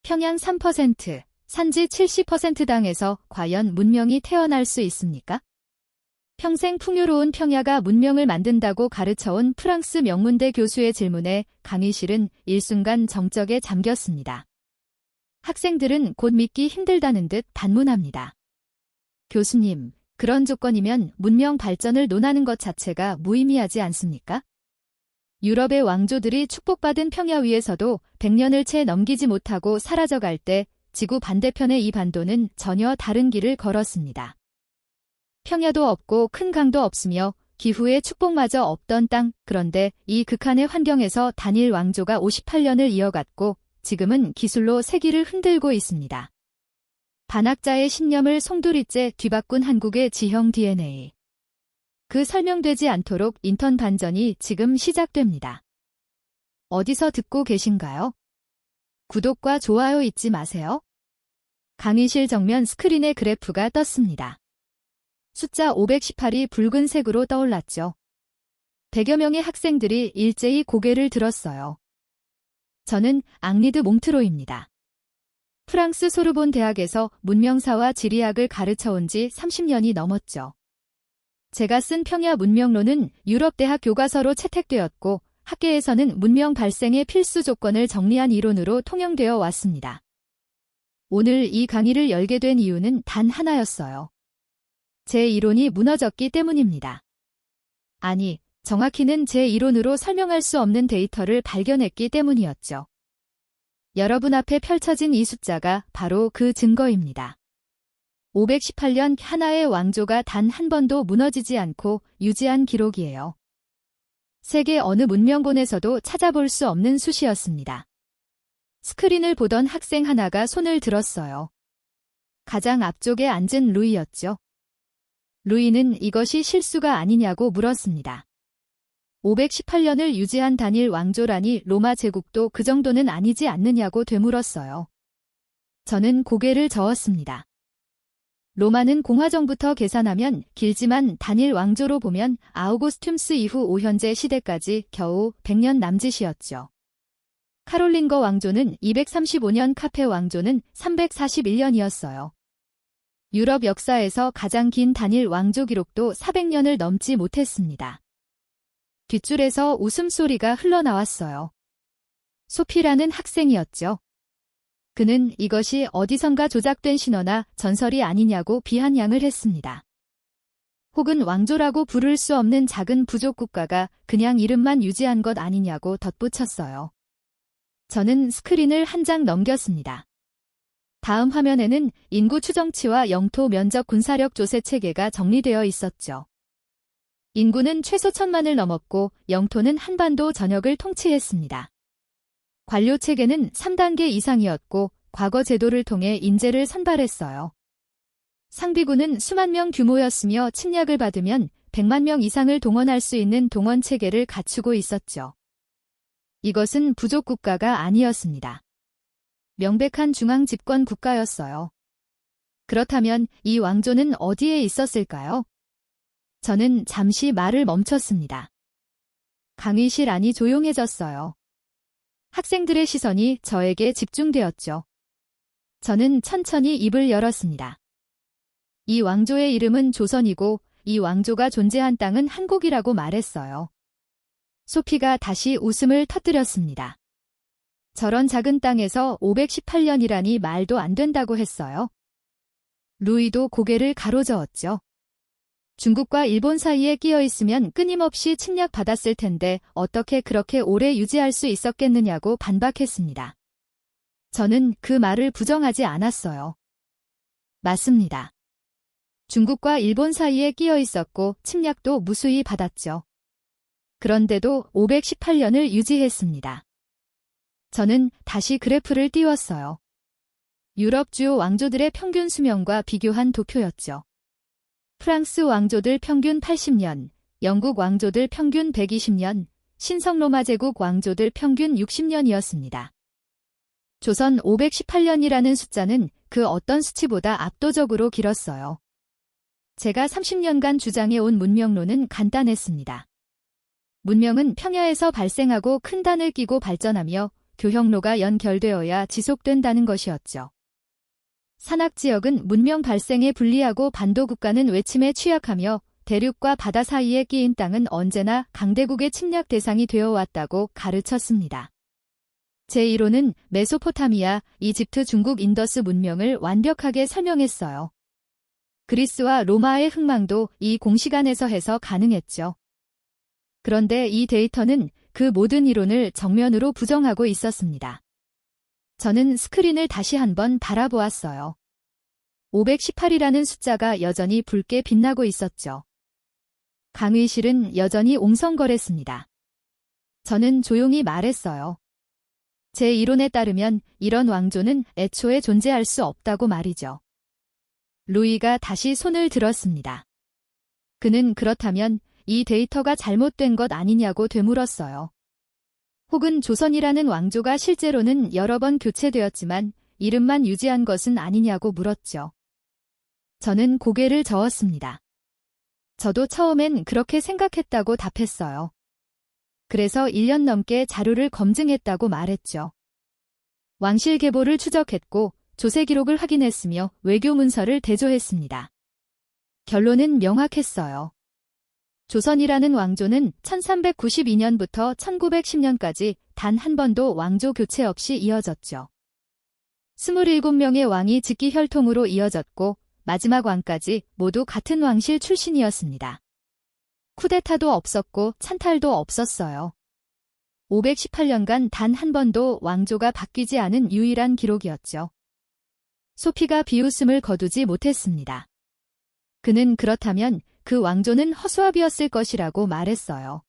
평양 3%, 산지 70% 당에서 과연 문명이 태어날 수 있습니까? 평생 풍요로운 평야가 문명을 만든다고 가르쳐온 프랑스 명문대 교수의 질문에 강의실은 일순간 정적에 잠겼습니다. 학생들은 곧 믿기 힘들다는 듯 반문합니다. 교수님, 그런 조건이면 문명 발전을 논하는 것 자체가 무의미하지 않습니까? 유럽의 왕조들이 축복받은 평야 위에서도 100년을 채 넘기지 못하고 사라져갈 때 지구 반대편의 이 반도는 전혀 다른 길을 걸었습니다. 평야도 없고 큰 강도 없으며 기후의 축복마저 없던 땅, 그런데 이 극한의 환경에서 단일 왕조가 58년을 이어갔고 지금은 기술로 세기를 흔들고 있습니다. 반학자의 신념을 송두리째 뒤바꾼 한국의 지형 DNA. 그 설명되지 않도록 인턴 반전이 지금 시작됩니다. 어디서 듣고 계신가요? 구독과 좋아요 잊지 마세요. 강의실 정면 스크린에 그래프가 떴습니다. 숫자 518이 붉은색으로 떠올랐죠. 100여 명의 학생들이 일제히 고개를 들었어요. 저는 앙리드 몽트로입니다. 프랑스 소르본 대학에서 문명사와 지리학을 가르쳐온 지 30년이 넘었죠. 제가 쓴 평야 문명론은 유럽대학 교과서로 채택되었고 학계에서는 문명 발생의 필수 조건을 정리한 이론으로 통용되어 왔습니다. 오늘 이 강의를 열게 된 이유는 단 하나였어요. 제 이론이 무너졌기 때문입니다. 아니, 정확히는 제 이론으로 설명할 수 없는 데이터를 발견했기 때문이었죠. 여러분 앞에 펼쳐진 이 숫자가 바로 그 증거입니다. 518년 하나의 왕조가 단 한 번도 무너지지 않고 유지한 기록이에요. 세계 어느 문명본에서도 찾아볼 수 없는 수시였습니다. 스크린을 보던 학생 하나가 손을 들었어요. 가장 앞쪽에 앉은 루이였죠. 루이는 이것이 실수가 아니냐고 물었습니다. 518년을 유지한 단일 왕조라니 로마 제국도 그 정도는 아니지 않느냐고 되물었어요. 저는 고개를 저었습니다. 로마는 공화정부터 계산하면 길지만 단일 왕조로 보면 아우구스툼스 이후 오현재 시대까지 겨우 100년 남짓이었죠. 카롤링거 왕조는 235년, 카페 왕조는 341년이었어요. 유럽 역사에서 가장 긴 단일 왕조 기록도 400년을 넘지 못했습니다. 뒷줄에서 웃음소리가 흘러나왔어요. 소피라는 학생이었죠. 그는 이것이 어디선가 조작된 신화나 전설이 아니냐고 비아냥을 했습니다. 혹은 왕조라고 부를 수 없는 작은 부족 국가가 그냥 이름만 유지한 것 아니냐고 덧붙였어요. 저는 스크린을 한 장 넘겼습니다. 다음 화면에는 인구 추정치와 영토 면적 군사력 조세 체계가 정리되어 있었죠. 인구는 최소 1000만을 넘었고 영토는 한반도 전역을 통치했습니다. 관료 체계는 3단계 이상이었고 과거 제도를 통해 인재를 선발했어요. 상비군은 수만 명 규모였으며 침략을 받으면 100만 명 이상을 동원할 수 있는 동원 체계를 갖추고 있었죠. 이것은 부족 국가가 아니었습니다. 명백한 중앙 집권 국가였어요. 그렇다면 이 왕조는 어디에 있었을까요? 저는 잠시 말을 멈췄습니다. 강의실 안이 조용해졌어요. 학생들의 시선이 저에게 집중되었죠. 저는 천천히 입을 열었습니다. 이 왕조의 이름은 조선이고 이 왕조가 존재한 땅은 한국이라고 말했어요. 소피가 다시 웃음을 터뜨렸습니다. 저런 작은 땅에서 518년이라니 말도 안 된다고 했어요. 루이도 고개를 가로저었죠. 중국과 일본 사이에 끼어 있으면 끊임없이 침략받았을 텐데 어떻게 그렇게 오래 유지할 수 있었겠느냐고 반박했습니다. 저는 그 말을 부정하지 않았어요. 맞습니다. 중국과 일본 사이에 끼어 있었고 침략도 무수히 받았죠. 그런데도 518년을 유지했습니다. 저는 다시 그래프를 띄웠어요. 유럽 주요 왕조들의 평균 수명과 비교한 도표였죠. 프랑스 왕조들 평균 80년, 영국 왕조들 평균 120년, 신성로마 제국 왕조들 평균 60년이었습니다. 조선 518년이라는 숫자는 그 어떤 수치보다 압도적으로 길었어요. 제가 30년간 주장해온 문명론은 간단했습니다. 문명은 평야에서 발생하고 큰 단을 끼고 발전하며 교역로가 연결되어야 지속된다는 것이었죠. 산악지역은 문명 발생에 불리하고 반도국가는 외침에 취약하며 대륙과 바다 사이에 끼인 땅은 언제나 강대국의 침략 대상이 되어 왔다고 가르쳤습니다. 제1호는 메소포타미아, 이집트, 중국, 인더스 문명을 완벽하게 설명했어요. 그리스와 로마의 흥망도 이 공시간에서 해서 가능했죠. 그런데 이 데이터는 그 모든 이론을 정면으로 부정하고 있었습니다. 저는 스크린을 다시 한번 바라보았어요. 518이라는 숫자가 여전히 붉게 빛나고 있었죠. 강의실은 여전히 옹성거렸습니다. 저는 조용히 말했어요. 제 이론에 따르면 이런 왕조는 애초에 존재할 수 없다고 말이죠. 루이가 다시 손을 들었습니다. 그는 그렇다면 이 데이터가 잘못된 것 아니냐고 되물었어요. 혹은 조선이라는 왕조가 실제로는 여러 번 교체되었지만 이름만 유지한 것은 아니냐고 물었죠. 저는 고개를 저었습니다. 저도 처음엔 그렇게 생각했다고 답했어요. 그래서 1년 넘게 자료를 검증했다고 말했죠. 왕실 계보를 추적했고 조세 기록을 확인했으며 외교 문서를 대조했습니다. 결론은 명확했어요. 조선이라는 왕조는 1392년부터 1910년까지 단 한 번도 왕조 교체 없이 이어졌죠. 27명의 왕이 직기 혈통으로 이어졌고 마지막 왕까지 모두 같은 왕실 출신이었습니다. 쿠데타도 없었고 찬탈도 없었어요. 518년간 단 한 번도 왕조가 바뀌지 않은 유일한 기록이었죠. 소피가 비웃음을 거두지 못했습니다. 그는 그렇다면 그 왕조는 허수아비였을 것이라고 말했어요.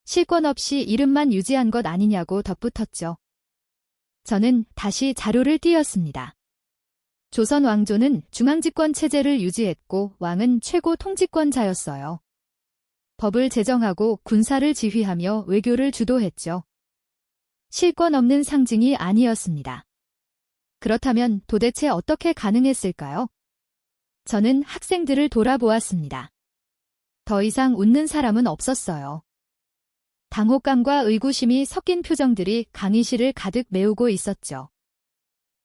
실권 없이 이름만 유지한 것 아니냐고 덧붙였죠. 저는 다시 자료를 띄웠습니다. 조선 왕조는 중앙집권 체제를 유지했고 왕은 최고 통치권자였어요. 법을 제정하고 군사를 지휘하며 외교를 주도했죠. 실권 없는 상징이 아니었습니다. 그렇다면 도대체 어떻게 가능했을까요? 저는 학생들을 돌아보았습니다. 더 이상 웃는 사람은 없었어요. 당혹감과 의구심이 섞인 표정들이 강의실을 가득 메우고 있었죠.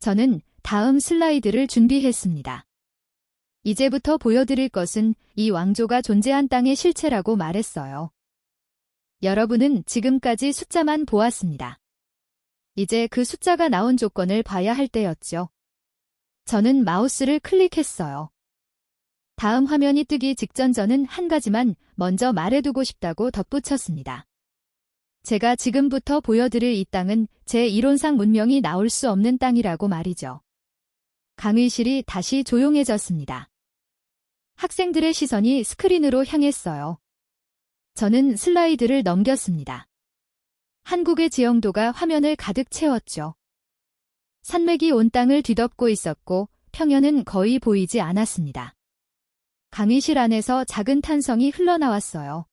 저는 다음 슬라이드를 준비했습니다. 이제부터 보여드릴 것은 이 왕조가 존재한 땅의 실체라고 말했어요. 여러분은 지금까지 숫자만 보았습니다. 이제 그 숫자가 나온 조건을 봐야 할 때였죠. 저는 마우스를 클릭했어요. 다음 화면이 뜨기 직전 저는 한 가지만 먼저 말해두고 싶다고 덧붙였습니다. 제가 지금부터 보여드릴 이 땅은 제 이론상 문명이 나올 수 없는 땅이라고 말이죠. 강의실이 다시 조용해졌습니다. 학생들의 시선이 스크린으로 향했어요. 저는 슬라이드를 넘겼습니다. 한국의 지형도가 화면을 가득 채웠죠. 산맥이 온 땅을 뒤덮고 있었고 평연은 거의 보이지 않았습니다. 강의실 안에서 작은 탄성이 흘러나왔어요.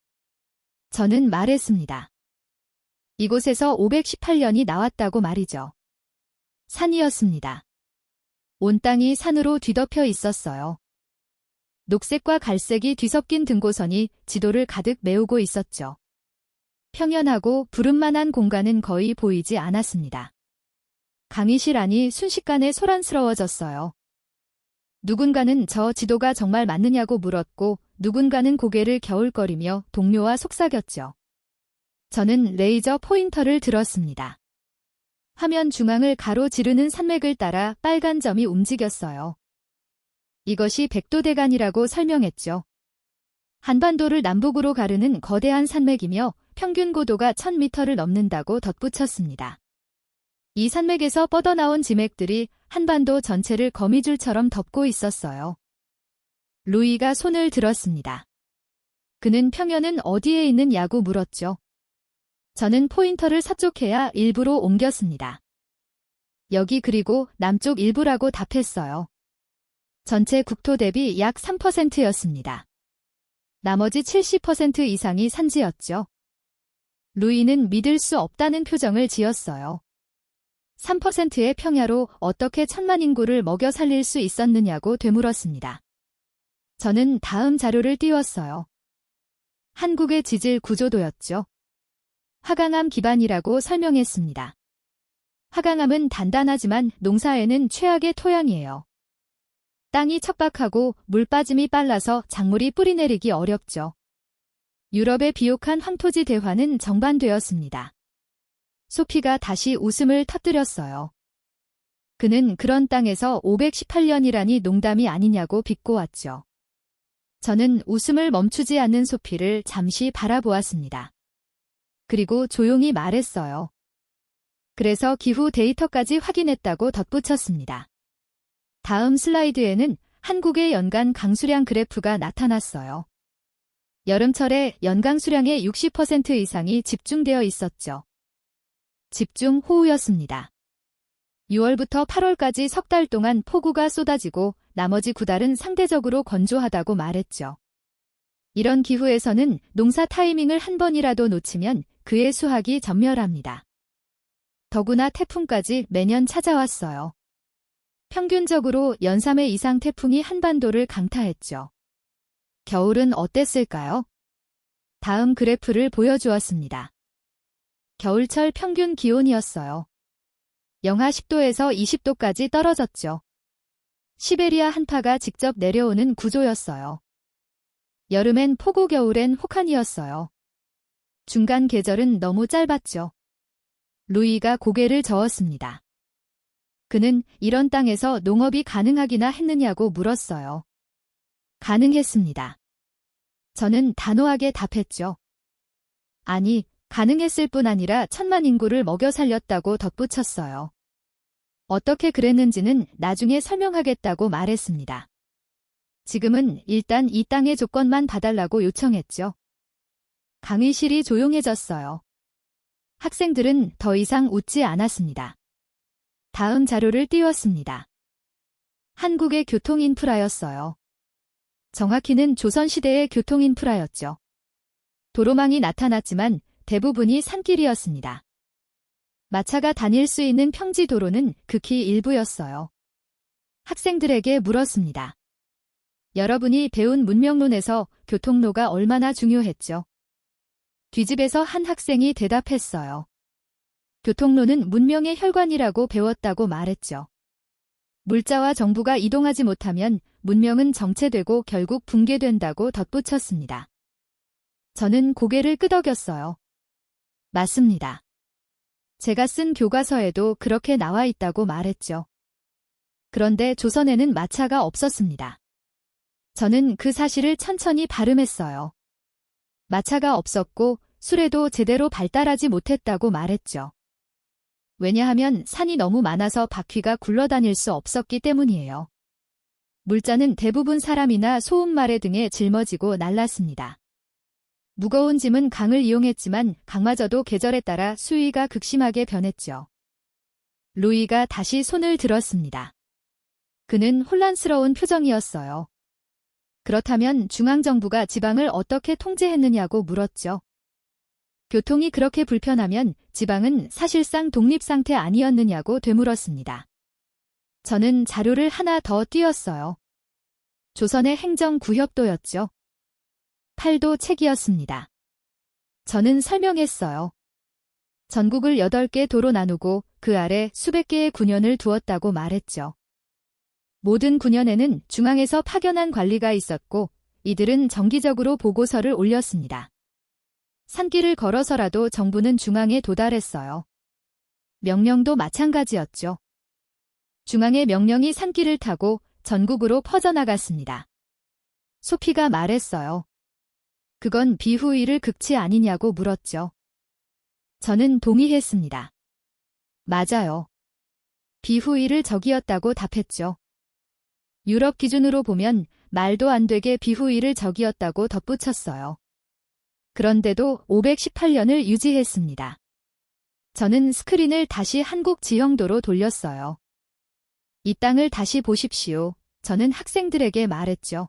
저는 말했습니다. 이곳에서 518년이 나왔다고 말이죠. 산이었습니다. 온 땅이 산으로 뒤덮여 있었어요. 녹색과 갈색이 뒤섞인 등고선이 지도를 가득 메우고 있었죠. 평연하고 부름만한 공간은 거의 보이지 않았습니다. 강의실 안이 순식간에 소란스러워졌어요. 누군가는 저 지도가 정말 맞느냐고 물었고 누군가는 고개를 겨울거리며 동료와 속삭였죠. 저는 레이저 포인터를 들었습니다. 화면 중앙을 가로지르는 산맥을 따라 빨간 점이 움직였어요. 이것이 백도대간이라고 설명했죠. 한반도를 남북으로 가르는 거대한 산맥이며 평균 고도가 1000m를 넘는다고 덧붙였습니다. 이 산맥에서 뻗어나온 지맥들이 한반도 전체를 거미줄처럼 덮고 있었어요. 루이가 손을 들었습니다. 그는 평연은 어디에 있느냐고 물었죠. 저는 포인터를 서쪽해야 일부로 옮겼습니다. 여기 그리고 남쪽 일부라고 답했어요. 전체 국토 대비 약 3%였습니다. 나머지 70% 이상이 산지였죠. 루이는 믿을 수 없다는 표정을 지었어요. 3%의 평야로 어떻게 1000만 인구를 먹여 살릴 수 있었느냐고 되물었습니다. 저는 다음 자료를 띄웠어요. 한국의 지질 구조도였죠. 화강암 기반이라고 설명했습니다. 화강암은 단단하지만 농사에는 최악의 토양이에요. 땅이 척박하고 물 빠짐이 빨라서 작물이 뿌리내리기 어렵죠. 유럽의 비옥한 황토지 대화는 정반되었습니다. 소피가 다시 웃음을 터뜨렸어요. 그는 그런 땅에서 518년이라니 농담이 아니냐고 비꼬았죠. 저는 웃음을 멈추지 않는 소피를 잠시 바라보았습니다. 그리고 조용히 말했어요. 그래서 기후 데이터까지 확인했다고 덧붙였습니다. 다음 슬라이드에는 한국의 연간 강수량 그래프가 나타났어요. 여름철에 연강 수량의 60% 이상이 집중되어 있었죠. 집중호우였습니다. 6월부터 8월까지 석 달 동안 폭우가 쏟아지고 나머지 9달은 상대적으로 건조하다고 말했죠. 이런 기후에서는 농사 타이밍을 한 번이라도 놓치면 그의 수확이 전멸합니다. 더구나 태풍까지 매년 찾아왔어요. 평균적으로 연 3회 이상 태풍이 한반도를 강타했죠. 겨울은 어땠을까요? 다음 그래프를 보여주었습니다. 겨울철 평균 기온이었어요. 영하 10도에서 20도까지 떨어졌죠. 시베리아 한파가 직접 내려오는 구조였어요. 여름엔 폭우, 겨울엔 혹한이었어요. 중간 계절은 너무 짧았죠. 루이가 고개를 저었습니다. 그는 이런 땅에서 농업이 가능하기나 했느냐고 물었어요. 가능했습니다. 저는 단호하게 답했죠. 아니, 가능했을 뿐 아니라 1000만 인구를 먹여 살렸다고 덧붙였어요. 어떻게 그랬는지는 나중에 설명하겠다고 말했습니다. 지금은 일단 이 땅의 조건만 봐달라고 요청했죠. 강의실이 조용해졌어요. 학생들은 더 이상 웃지 않았습니다. 다음 자료를 띄웠습니다. 한국의 교통인프라였어요. 정확히는 조선시대의 교통인프라였죠. 도로망이 나타났지만 대부분이 산길이었습니다. 마차가 다닐 수 있는 평지 도로는 극히 일부였어요. 학생들에게 물었습니다. 여러분이 배운 문명론에서 교통로가 얼마나 중요했죠? 뒷집에서 한 학생이 대답했어요. 교통로는 문명의 혈관이라고 배웠다고 말했죠. 물자와 정부가 이동하지 못하면 문명은 정체되고 결국 붕괴된다고 덧붙였습니다. 저는 고개를 끄덕였어요. 맞습니다. 제가 쓴 교과서에도 그렇게 나와 있다고 말했죠. 그런데 조선에는 마차가 없었습니다. 저는 그 사실을 천천히 발음했어요. 마차가 없었고 수레도 제대로 발달하지 못했다고 말했죠. 왜냐하면 산이 너무 많아서 바퀴가 굴러다닐 수 없었기 때문이에요. 물자는 대부분 사람이나 소음마레 등에 짊어지고 날랐습니다. 무거운 짐은 강을 이용했지만 강마저도 계절에 따라 수위가 극심하게 변했죠. 루이가 다시 손을 들었습니다. 그는 혼란스러운 표정이었어요. 그렇다면 중앙정부가 지방을 어떻게 통제했느냐고 물었죠. 교통이 그렇게 불편하면 지방은 사실상 독립상태 아니었느냐고 되물었습니다. 저는 자료를 하나 더 띄웠어요. 조선의 행정구협도였죠. 8도 책이었습니다. 저는 설명했어요. 전국을 8개 도로 나누고 그 아래 수백 개의 군현을 두었다고 말했죠. 모든 군현에는 중앙에서 파견한 관리가 있었고 이들은 정기적으로 보고서를 올렸습니다. 산길을 걸어서라도 정부는 중앙에 도달했어요. 명령도 마찬가지였죠. 중앙의 명령이 산길을 타고 전국으로 퍼져나갔습니다. 소피가 말했어요. 그건 비후일을 극치 아니냐고 물었죠. 저는 동의했습니다. 맞아요. 비후일을 적이었다고 답했죠. 유럽 기준으로 보면 말도 안 되게 비후일을 적이었다고 덧붙였어요. 그런데도 518년을 유지했습니다. 저는 스크린을 다시 한국 지형도로 돌렸어요. 이 땅을 다시 보십시오. 저는 학생들에게 말했죠.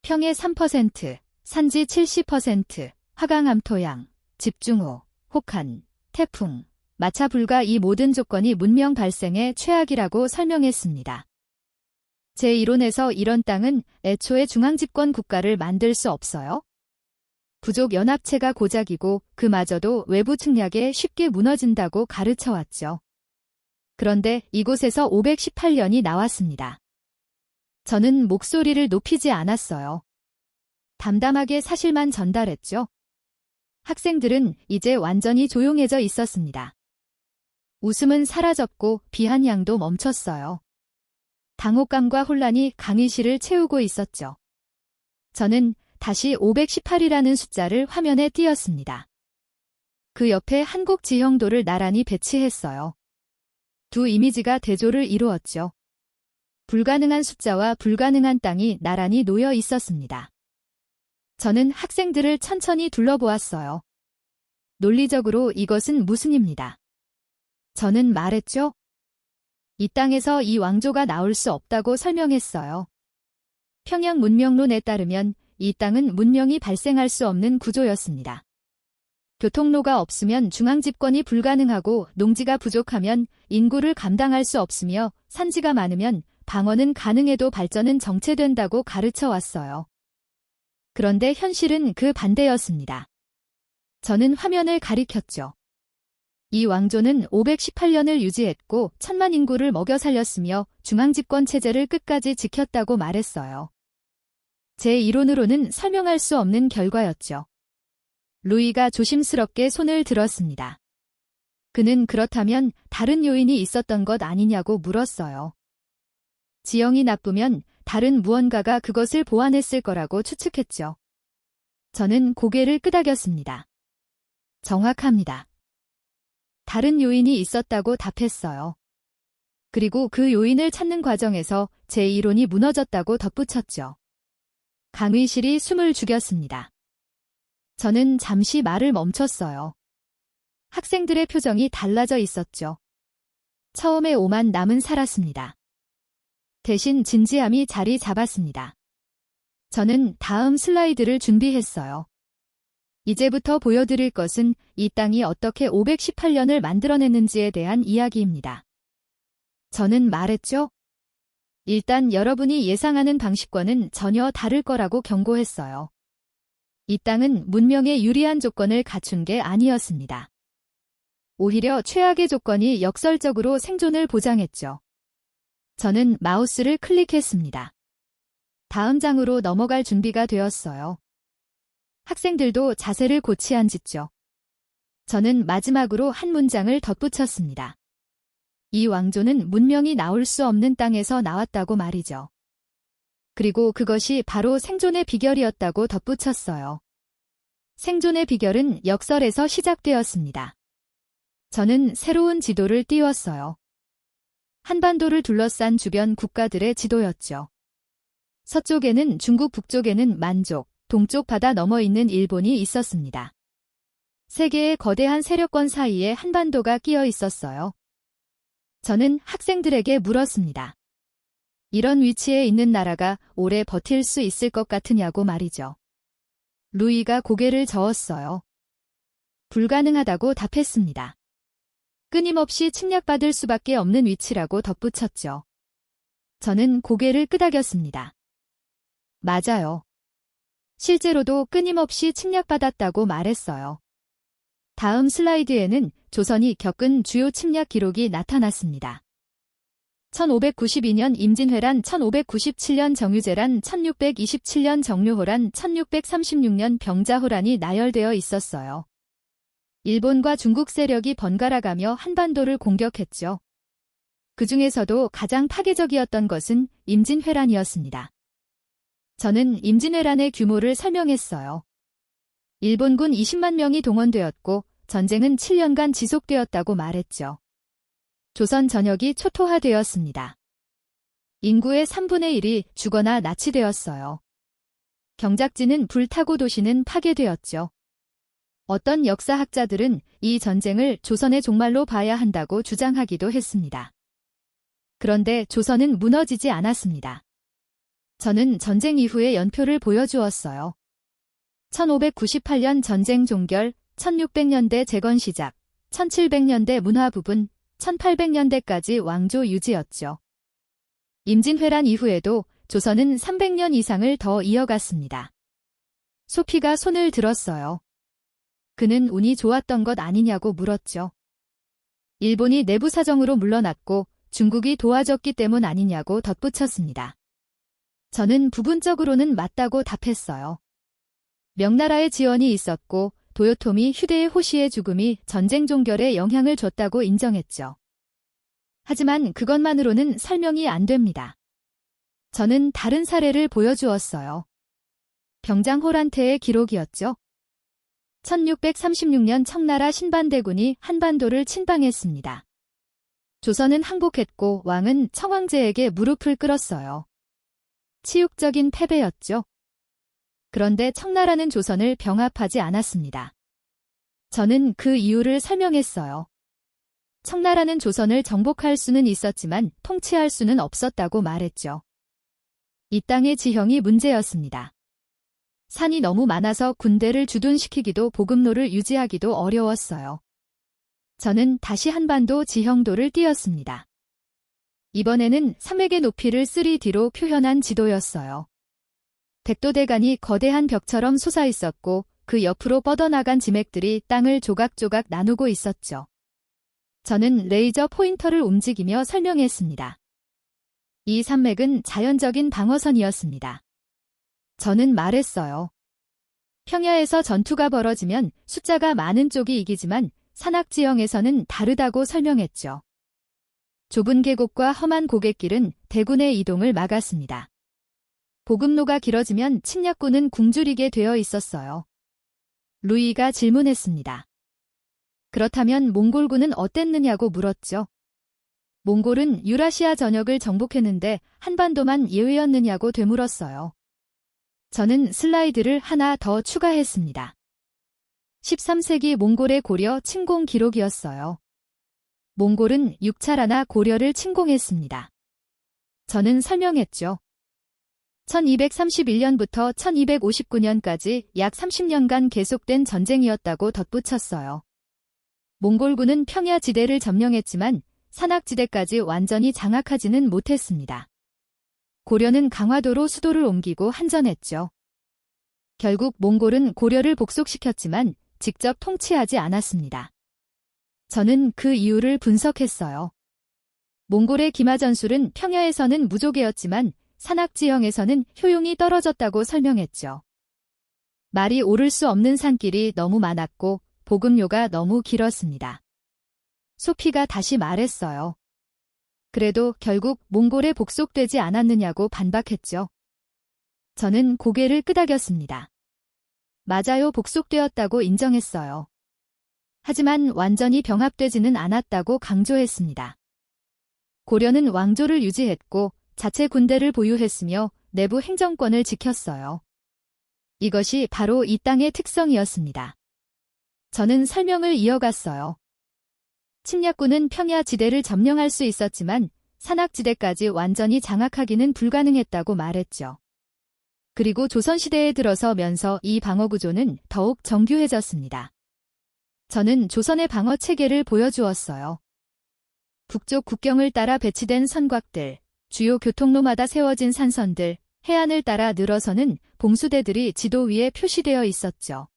평해 3%, 산지 70%, 화강암 토양, 집중호, 혹한, 태풍, 마차 불가 이 모든 조건이 문명 발생의 최악이라고 설명했습니다. 제 이론에서 이런 땅은 애초에 중앙집권 국가를 만들 수 없어요. 부족 연합체가 고작이고 그마저도 외부 침략에 쉽게 무너진다고 가르쳐왔죠. 그런데 이곳에서 518년이 나왔습니다. 저는 목소리를 높이지 않았어요. 담담하게 사실만 전달했죠. 학생들은 이제 완전히 조용해져 있었습니다. 웃음은 사라졌고 비아냥도 멈췄어요. 당혹감과 혼란이 강의실을 채우고 있었죠. 저는 다시 518이라는 숫자를 화면에 띄었습니다. 그 옆에 한국 지형도를 나란히 배치했어요. 두 이미지가 대조를 이루었죠. 불가능한 숫자와 불가능한 땅이 나란히 놓여 있었습니다. 저는 학생들을 천천히 둘러보았어요. 논리적으로 이것은 무슨입니다. 저는 말했죠. 이 땅에서 이 왕조가 나올 수 없다고 설명했어요. 평양 문명론에 따르면 이 땅은 문명이 발생할 수 없는 구조였습니다. 교통로가 없으면 중앙집권이 불가능하고 농지가 부족하면 인구를 감당할 수 없으며 산지가 많으면 방어는 가능해도 발전은 정체된다고 가르쳐 왔어요. 그런데 현실은 그 반대였습니다. 저는 화면을 가리켰죠. 이 왕조는 518년을 유지했고 1000만 인구를 먹여 살렸으며 중앙집권 체제를 끝까지 지켰다고 말했어요. 제 이론으로는 설명할 수 없는 결과였죠. 루이가 조심스럽게 손을 들었습니다. 그는 그렇다면 다른 요인이 있었던 것 아니냐고 물었어요. 지형이 나쁘면 다른 무언가가 그것을 보완했을 거라고 추측했죠. 저는 고개를 끄덕였습니다. 정확합니다. 다른 요인이 있었다고 답했어요. 그리고 그 요인을 찾는 과정에서 제 이론이 무너졌다고 덧붙였죠. 강의실이 숨을 죽였습니다. 저는 잠시 말을 멈췄어요. 학생들의 표정이 달라져 있었죠. 처음에 오만 남은 살았습니다. 대신 진지함이 자리 잡았습니다. 저는 다음 슬라이드를 준비했어요. 이제부터 보여드릴 것은 이 땅이 어떻게 518년을 만들어냈는지에 대한 이야기입니다. 저는 말했죠. 일단 여러분이 예상하는 방식과는 전혀 다를 거라고 경고했어요. 이 땅은 문명에 유리한 조건을 갖춘 게 아니었습니다. 오히려 최악의 조건이 역설적으로 생존을 보장했죠. 저는 마우스를 클릭했습니다. 다음 장으로 넘어갈 준비가 되었어요. 학생들도 자세를 고치 앉았죠. 저는 마지막으로 한 문장을 덧붙였습니다. 이 왕조는 문명이 나올 수 없는 땅에서 나왔다고 말이죠. 그리고 그것이 바로 생존의 비결이었다고 덧붙였어요. 생존의 비결은 역설에서 시작되었습니다. 저는 새로운 지도를 띄웠어요. 한반도를 둘러싼 주변 국가들의 지도였죠. 서쪽에는 중국, 북쪽에는 만족, 동쪽 바다 넘어 있는 일본이 있었습니다. 세 개의 거대한 세력권 사이에 한반도가 끼어 있었어요. 저는 학생들에게 물었습니다. 이런 위치에 있는 나라가 오래 버틸 수 있을 것 같으냐고 말이죠. 루이가 고개를 저었어요. 불가능하다고 답했습니다. 끊임없이 침략받을 수밖에 없는 위치라고 덧붙였죠. 저는 고개를 끄덕였습니다. 맞아요. 실제로도 끊임없이 침략받았다고 말했어요. 다음 슬라이드에는 조선이 겪은 주요 침략 기록이 나타났습니다. 1592년 임진왜란, 1597년 정유재란, 1627년 정류호란, 1636년 병자호란이 나열되어 있었어요. 일본과 중국 세력이 번갈아가며 한반도를 공격했죠. 그 중에서도 가장 파괴적이었던 것은 임진왜란이었습니다. 저는 임진왜란의 규모를 설명했어요. 일본군 20만 명이 동원되었고 전쟁은 7년간 지속되었다고 말했죠. 조선 전역이 초토화되었습니다. 인구의 3분의 1이 죽거나 납치되었어요. 경작지는 불타고 도시는 파괴되었죠. 어떤 역사학자들은 이 전쟁을 조선의 종말로 봐야 한다고 주장하기도 했습니다. 그런데 조선은 무너지지 않았습니다. 저는 전쟁 이후의 연표를 보여주었어요. 1598년 전쟁 종결, 1600년대 재건 시작, 1700년대 문화 부분, 1800년대까지 왕조 유지였죠. 임진왜란 이후에도 조선은 300년 이상을 더 이어갔습니다. 소피가 손을 들었어요. 그는 운이 좋았던 것 아니냐고 물었죠. 일본이 내부 사정으로 물러났고 중국이 도와줬기 때문 아니냐고 덧붙였습니다. 저는 부분적으로는 맞다고 답했어요. 명나라의 지원이 있었고 도요토미 휴대의 호시의 죽음이 전쟁 종결에 영향을 줬다고 인정했죠. 하지만 그것만으로는 설명이 안 됩니다. 저는 다른 사례를 보여주었어요. 병장호란테의 기록이었죠. 1636년 청나라 신반대군이 한반도를 침방했습니다. 조선은 항복했고 왕은 청황제에게 무릎을 꿇었어요. 치욕적인 패배였죠. 그런데 청나라는 조선을 병합하지 않았습니다. 저는 그 이유를 설명했어요. 청나라는 조선을 정복할 수는 있었지만 통치할 수는 없었다고 말했죠. 이 땅의 지형이 문제였습니다. 산이 너무 많아서 군대를 주둔시키기도 보급로를 유지하기도 어려웠어요. 저는 다시 한반도 지형도를 띄었습니다. 이번에는 삼획의 높이를 3D로 표현한 지도였어요. 백도대간이 거대한 벽처럼 솟아있었고 그 옆으로 뻗어나간 지맥들이 땅을 조각조각 나누고 있었죠. 저는 레이저 포인터를 움직이며 설명했습니다. 이 산맥은 자연적인 방어선이었습니다. 저는 말했어요. 평야에서 전투가 벌어지면 숫자가 많은 쪽이 이기지만 산악지형에서는 다르다고 설명했죠. 좁은 계곡과 험한 고갯길은 대군의 이동을 막았습니다. 보급로가 길어지면 침략군은 굶주리게 되어 있었어요. 루이가 질문했습니다. 그렇다면 몽골군은 어땠느냐고 물었죠. 몽골은 유라시아 전역을 정복했는데 한반도만 예외였느냐고 되물었어요. 저는 슬라이드를 하나 더 추가했습니다. 13세기 몽골의 고려 침공 기록이었어요. 몽골은 6차례나 고려를 침공했습니다. 저는 설명했죠. 1231년부터 1259년까지 약 30년간 계속된 전쟁이었다고 덧붙였어요. 몽골군은 평야지대를 점령했지만 산악지대까지 완전히 장악하지는 못했습니다. 고려는 강화도로 수도를 옮기고 한전했죠. 결국 몽골은 고려를 복속시켰지만 직접 통치하지 않았습니다. 저는 그 이유를 분석했어요. 몽골의 기마전술은 평야에서는 무조개였지만 산악지형에서는 효용이 떨어졌다고 설명했죠. 말이 오를 수 없는 산길이 너무 많았고 보급로가 너무 길었습니다. 소피가 다시 말했어요. 그래도 결국 몽골에 복속되지 않았느냐고 반박했죠. 저는 고개를 끄덕였습니다. 맞아요, 복속되었다고 인정했어요. 하지만 완전히 병합되지는 않았다고 강조했습니다. 고려는 왕조를 유지했고 자체 군대를 보유했으며 내부 행정권을 지켰어요. 이것이 바로 이 땅의 특성이었습니다. 저는 설명을 이어갔어요. 침략군은 평야지대를 점령할 수 있었지만 산악지대까지 완전히 장악하기는 불가능했다고 말했죠. 그리고 조선시대에 들어서면서 이 방어구조는 더욱 정교해졌습니다. 저는 조선의 방어체계를 보여주었어요. 북쪽 국경을 따라 배치된 선곽들, 주요 교통로마다 세워진 산선들, 해안을 따라 늘어서는 봉수대들이 지도 위에 표시되어 있었죠.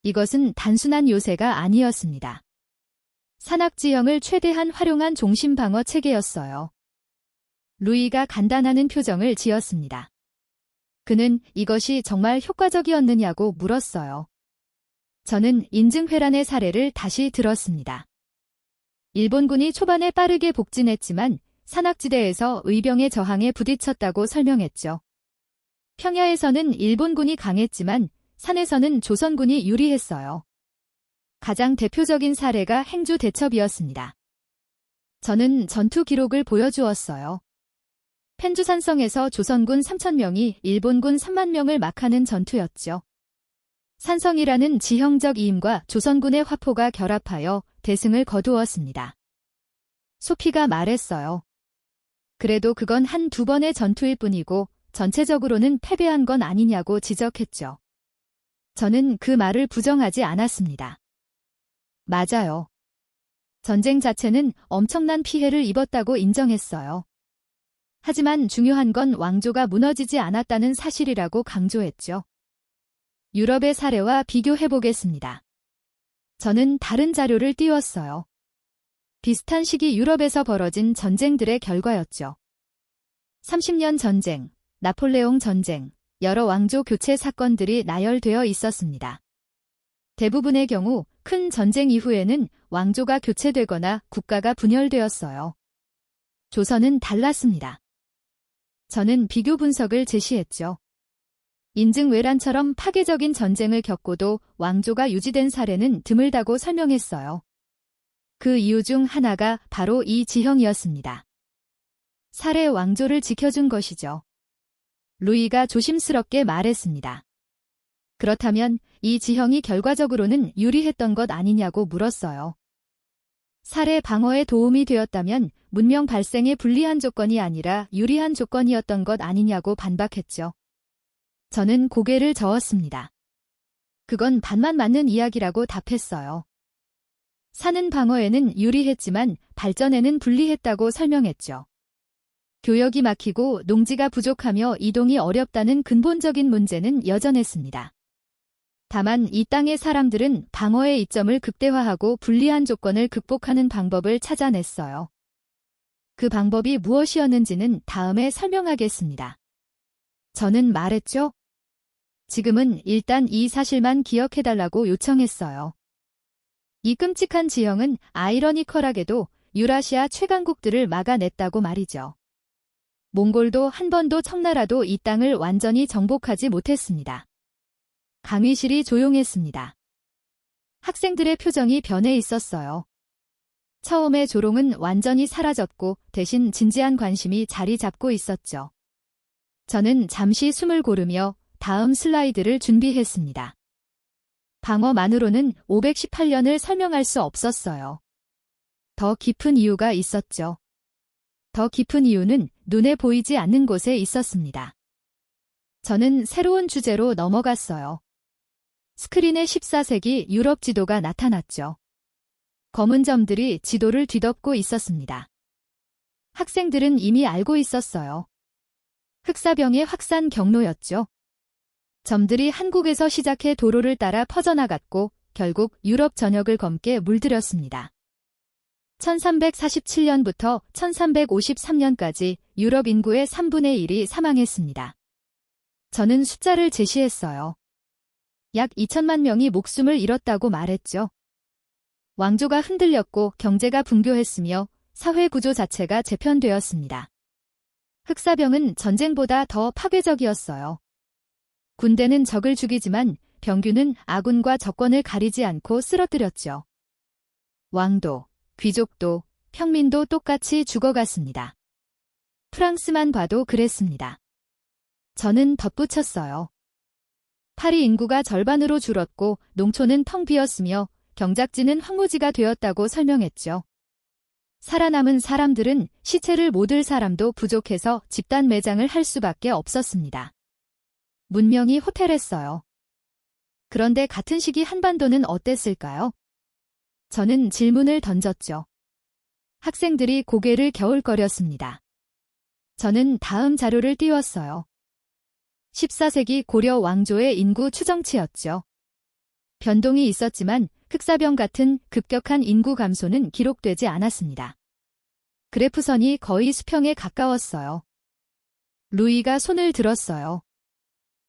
이것은 단순한 요새가 아니었습니다. 산악지형을 최대한 활용한 종심방어 체계였어요. 루이가 간단하는 표정을 지었습니다. 그는 이것이 정말 효과적이었느냐고 물었어요. 저는 인증회란의 사례를 다시 들었습니다. 일본군이 초반에 빠르게 복진했지만 산악지대에서 의병의 저항에 부딪혔다고 설명했죠. 평야에서는 일본군이 강했지만 산에서는 조선군이 유리했어요. 가장 대표적인 사례가 행주 대첩이었습니다. 저는 전투 기록을 보여주었어요. 펜주산성에서 조선군 3,000명이 일본군 3만 명을 막하는 전투였죠. 산성이라는 지형적 이임과 조선군의 화포가 결합하여 대승을 거두었습니다. 소피가 말했어요. 그래도 그건 한두 번의 전투일 뿐이고 전체적으로는 패배한 건 아니냐고 지적했죠. 저는 그 말을 부정하지 않았습니다. 맞아요. 전쟁 자체는 엄청난 피해를 입었다고 인정했어요. 하지만 중요한 건 왕조가 무너지지 않았다는 사실이라고 강조했죠. 유럽의 사례와 비교해보겠습니다. 저는 다른 자료를 띄웠어요. 비슷한 시기 유럽에서 벌어진 전쟁들의 결과였죠. 30년 전쟁, 나폴레옹 전쟁, 여러 왕조 교체 사건들이 나열되어 있었습니다. 대부분의 경우 큰 전쟁 이후에는 왕조가 교체되거나 국가가 분열되었어요. 조선은 달랐습니다. 저는 비교 분석을 제시했죠. 인증외란처럼 파괴적인 전쟁을 겪고도 왕조가 유지된 사례는 드물다고 설명했어요. 그 이유 중 하나가 바로 이 지형이었습니다. 살해 왕조를 지켜준 것이죠. 루이가 조심스럽게 말했습니다. 그렇다면 이 지형이 결과적으로는 유리했던 것 아니냐고 물었어요. 살해 방어에 도움이 되었다면 문명 발생에 불리한 조건이 아니라 유리한 조건이었던 것 아니냐고 반박했죠. 저는 고개를 저었습니다. 그건 반만 맞는 이야기라고 답했어요. 사는 방어에는 유리했지만 발전에는 불리했다고 설명했죠. 교역이 막히고 농지가 부족하며 이동이 어렵다는 근본적인 문제는 여전했습니다. 다만 이 땅의 사람들은 방어의 이점을 극대화하고 불리한 조건을 극복하는 방법을 찾아냈어요. 그 방법이 무엇이었는지는 다음에 설명하겠습니다. 저는 말했죠. 지금은 일단 이 사실만 기억해달라고 요청했어요. 이 끔찍한 지형은 아이러니컬하게도 유라시아 최강국들을 막아냈다고 말이죠. 몽골도 한 번도 청나라도 이 땅을 완전히 정복하지 못했습니다. 강의실이 조용했습니다. 학생들의 표정이 변해 있었어요. 처음에 조롱은 완전히 사라졌고 대신 진지한 관심이 자리 잡고 있었죠. 저는 잠시 숨을 고르며 다음 슬라이드를 준비했습니다. 방어만으로는 518년을 설명할 수 없었어요. 더 깊은 이유가 있었죠. 더 깊은 이유는 눈에 보이지 않는 곳에 있었습니다. 저는 새로운 주제로 넘어갔어요. 스크린에 14세기 유럽 지도가 나타났죠. 검은 점들이 지도를 뒤덮고 있었습니다. 학생들은 이미 알고 있었어요. 흑사병의 확산 경로였죠. 점들이 한국에서 시작해 도로를 따라 퍼져나갔고 결국 유럽 전역을 검게 물들였습니다. 1347년부터 1353년까지 유럽 인구의 3분의 1이 사망했습니다. 저는 숫자를 제시했어요. 약 2천만 명이 목숨을 잃었다고 말했죠. 왕조가 흔들렸고 경제가 붕괴했으며 사회 구조 자체가 재편되었습니다. 흑사병은 전쟁보다 더 파괴적이었어요. 군대는 적을 죽이지만 병균은 아군과 적권을 가리지 않고 쓰러뜨렸죠. 왕도, 귀족도, 평민도 똑같이 죽어갔습니다. 프랑스만 봐도 그랬습니다. 저는 덧붙였어요. 파리 인구가 절반으로 줄었고 농촌은 텅 비었으며 경작지는 황무지가 되었다고 설명했죠. 살아남은 사람들은 시체를 못 들 사람도 부족해서 집단 매장을 할 수밖에 없었습니다. 문명이 호태했어요. 그런데 같은 시기 한반도는 어땠을까요? 저는 질문을 던졌죠. 학생들이 고개를 겨울거렸습니다. 저는 다음 자료를 띄웠어요. 14세기 고려 왕조의 인구 추정치였죠. 변동이 있었지만 흑사병 같은 급격한 인구 감소는 기록되지 않았습니다. 그래프선이 거의 수평에 가까웠어요. 루이가 손을 들었어요.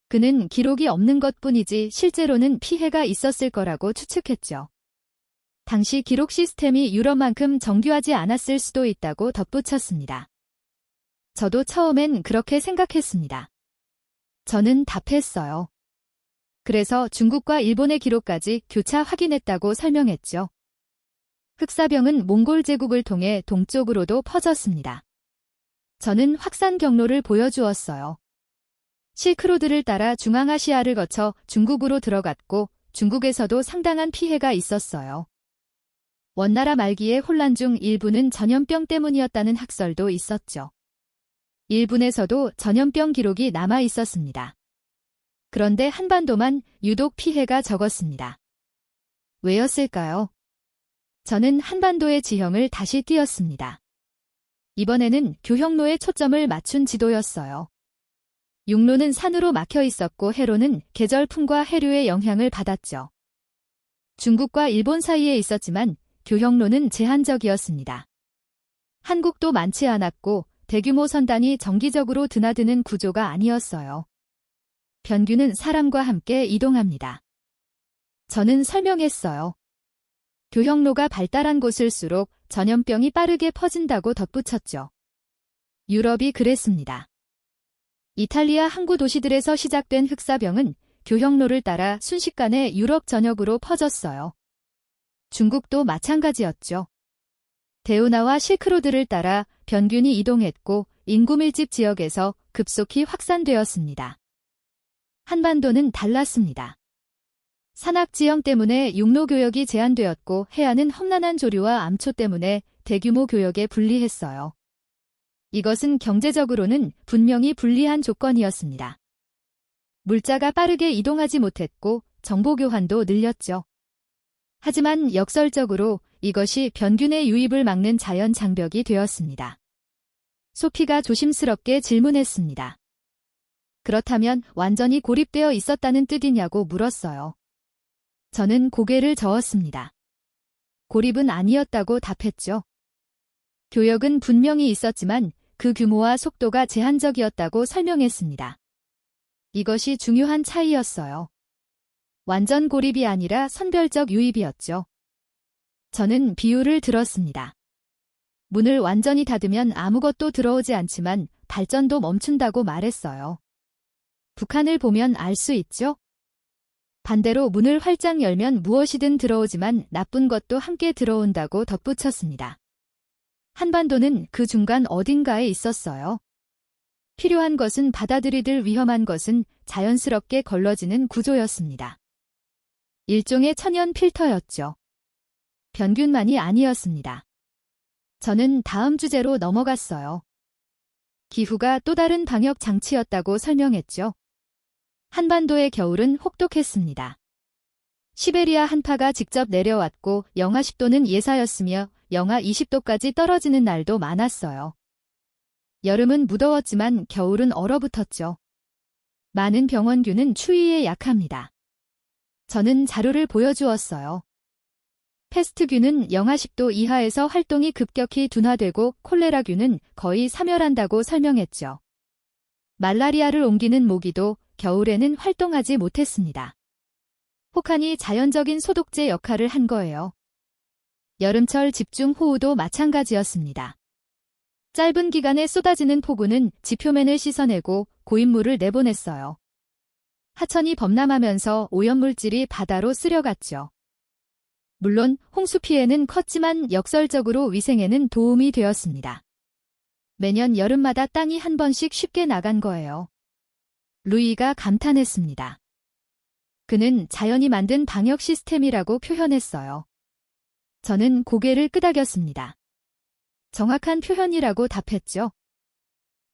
그는 기록이 없는 것뿐이지 실제로는 피해가 있었을 거라고 추측했죠. 당시 기록 시스템이 유럽만큼 정교하지 않았을 수도 있다고 덧붙였습니다. 저도 처음엔 그렇게 생각했습니다. 저는 답했어요. 그래서 중국과 일본의 기록까지 교차 확인했다고 설명했죠. 흑사병은 몽골 제국을 통해 동쪽으로도 퍼졌습니다. 저는 확산 경로를 보여주었어요. 실크로드를 따라 중앙아시아를 거쳐 중국으로 들어갔고 중국에서도 상당한 피해가 있었어요. 원나라 말기의 혼란 중 일부는 전염병 때문이었다는 학설도 있었죠. 일본에서도 전염병 기록이 남아 있었습니다. 그런데 한반도만 유독 피해가 적었습니다. 왜였을까요? 저는 한반도의 지형을 다시 띄었습니다. 이번에는 교역로에 초점을 맞춘 지도였어요. 육로는 산으로 막혀 있었고 해로는 계절풍과 해류의 영향을 받았죠. 중국과 일본 사이에 있었지만 교역로는 제한적이었습니다. 한국도 많지 않았고 대규모 선단이 정기적으로 드나드는 구조가 아니었어요. 변규는 사람과 함께 이동합니다. 저는 설명했어요. 교역로가 발달한 곳일수록 전염병이 빠르게 퍼진다고 덧붙였죠. 유럽이 그랬습니다. 이탈리아 항구 도시들에서 시작된 흑사병은 교역로를 따라 순식간에 유럽 전역으로 퍼졌어요. 중국도 마찬가지였죠. 대운하와 실크로드를 따라 변균이 이동했고 인구 밀집 지역에서 급속히 확산되었습니다. 한반도는 달랐습니다. 산악지형 때문에 육로 교역이 제한되었고 해안은 험난한 조류와 암초 때문에 대규모 교역에 불리했어요. 이것은 경제적으로는 분명히 불리한 조건이었습니다. 물자가 빠르게 이동하지 못했고 정보 교환도 늘렸죠. 하지만 역설적으로 이것이 변균의 유입을 막는 자연 장벽이 되었습니다. 소피가 조심스럽게 질문했습니다. 그렇다면 완전히 고립되어 있었다는 뜻이냐고 물었어요. 저는 고개를 저었습니다. 고립은 아니었다고 답했죠. 교역은 분명히 있었지만 그 규모와 속도가 제한적이었다고 설명했습니다. 이것이 중요한 차이였어요. 완전 고립이 아니라 선별적 유입이었죠. 저는 비유를 들었습니다. 문을 완전히 닫으면 아무것도 들어오지 않지만 발전도 멈춘다고 말했어요. 북한을 보면 알 수 있죠? 반대로 문을 활짝 열면 무엇이든 들어오지만 나쁜 것도 함께 들어온다고 덧붙였습니다. 한반도는 그 중간 어딘가에 있었어요. 필요한 것은 받아들이들 위험한 것은 자연스럽게 걸러지는 구조였습니다. 일종의 천연 필터였죠. 변균만이 아니었습니다. 저는 다음 주제로 넘어갔어요. 기후가 또 다른 방역 장치였다고 설명했죠. 한반도의 겨울은 혹독했습니다. 시베리아 한파가 직접 내려왔고 영하 10도는 예사였으며 영하 20도까지 떨어지는 날도 많았어요. 여름은 무더웠지만 겨울은 얼어붙었죠. 많은 병원균은 추위에 약합니다. 저는 자료를 보여주었어요. 패스트균은 영하 10도 이하에서 활동이 급격히 둔화되고 콜레라균은 거의 사멸한다고 설명했죠. 말라리아를 옮기는 모기도 겨울에는 활동하지 못했습니다. 혹한이 자연적인 소독제 역할을 한 거예요. 여름철 집중호우도 마찬가지였습니다. 짧은 기간에 쏟아지는 폭우는 지표면을 씻어내고 고인물을 내보냈어요. 하천이 범람하면서 오염물질이 바다로 쓸려갔죠. 물론 홍수 피해는 컸지만 역설적으로 위생에는 도움이 되었습니다. 매년 여름마다 땅이 한 번씩 쉽게 나간 거예요. 루이가 감탄했습니다. 그는 자연이 만든 방역 시스템이라고 표현했어요. 저는 고개를 끄덕였습니다. 정확한 표현이라고 답했죠.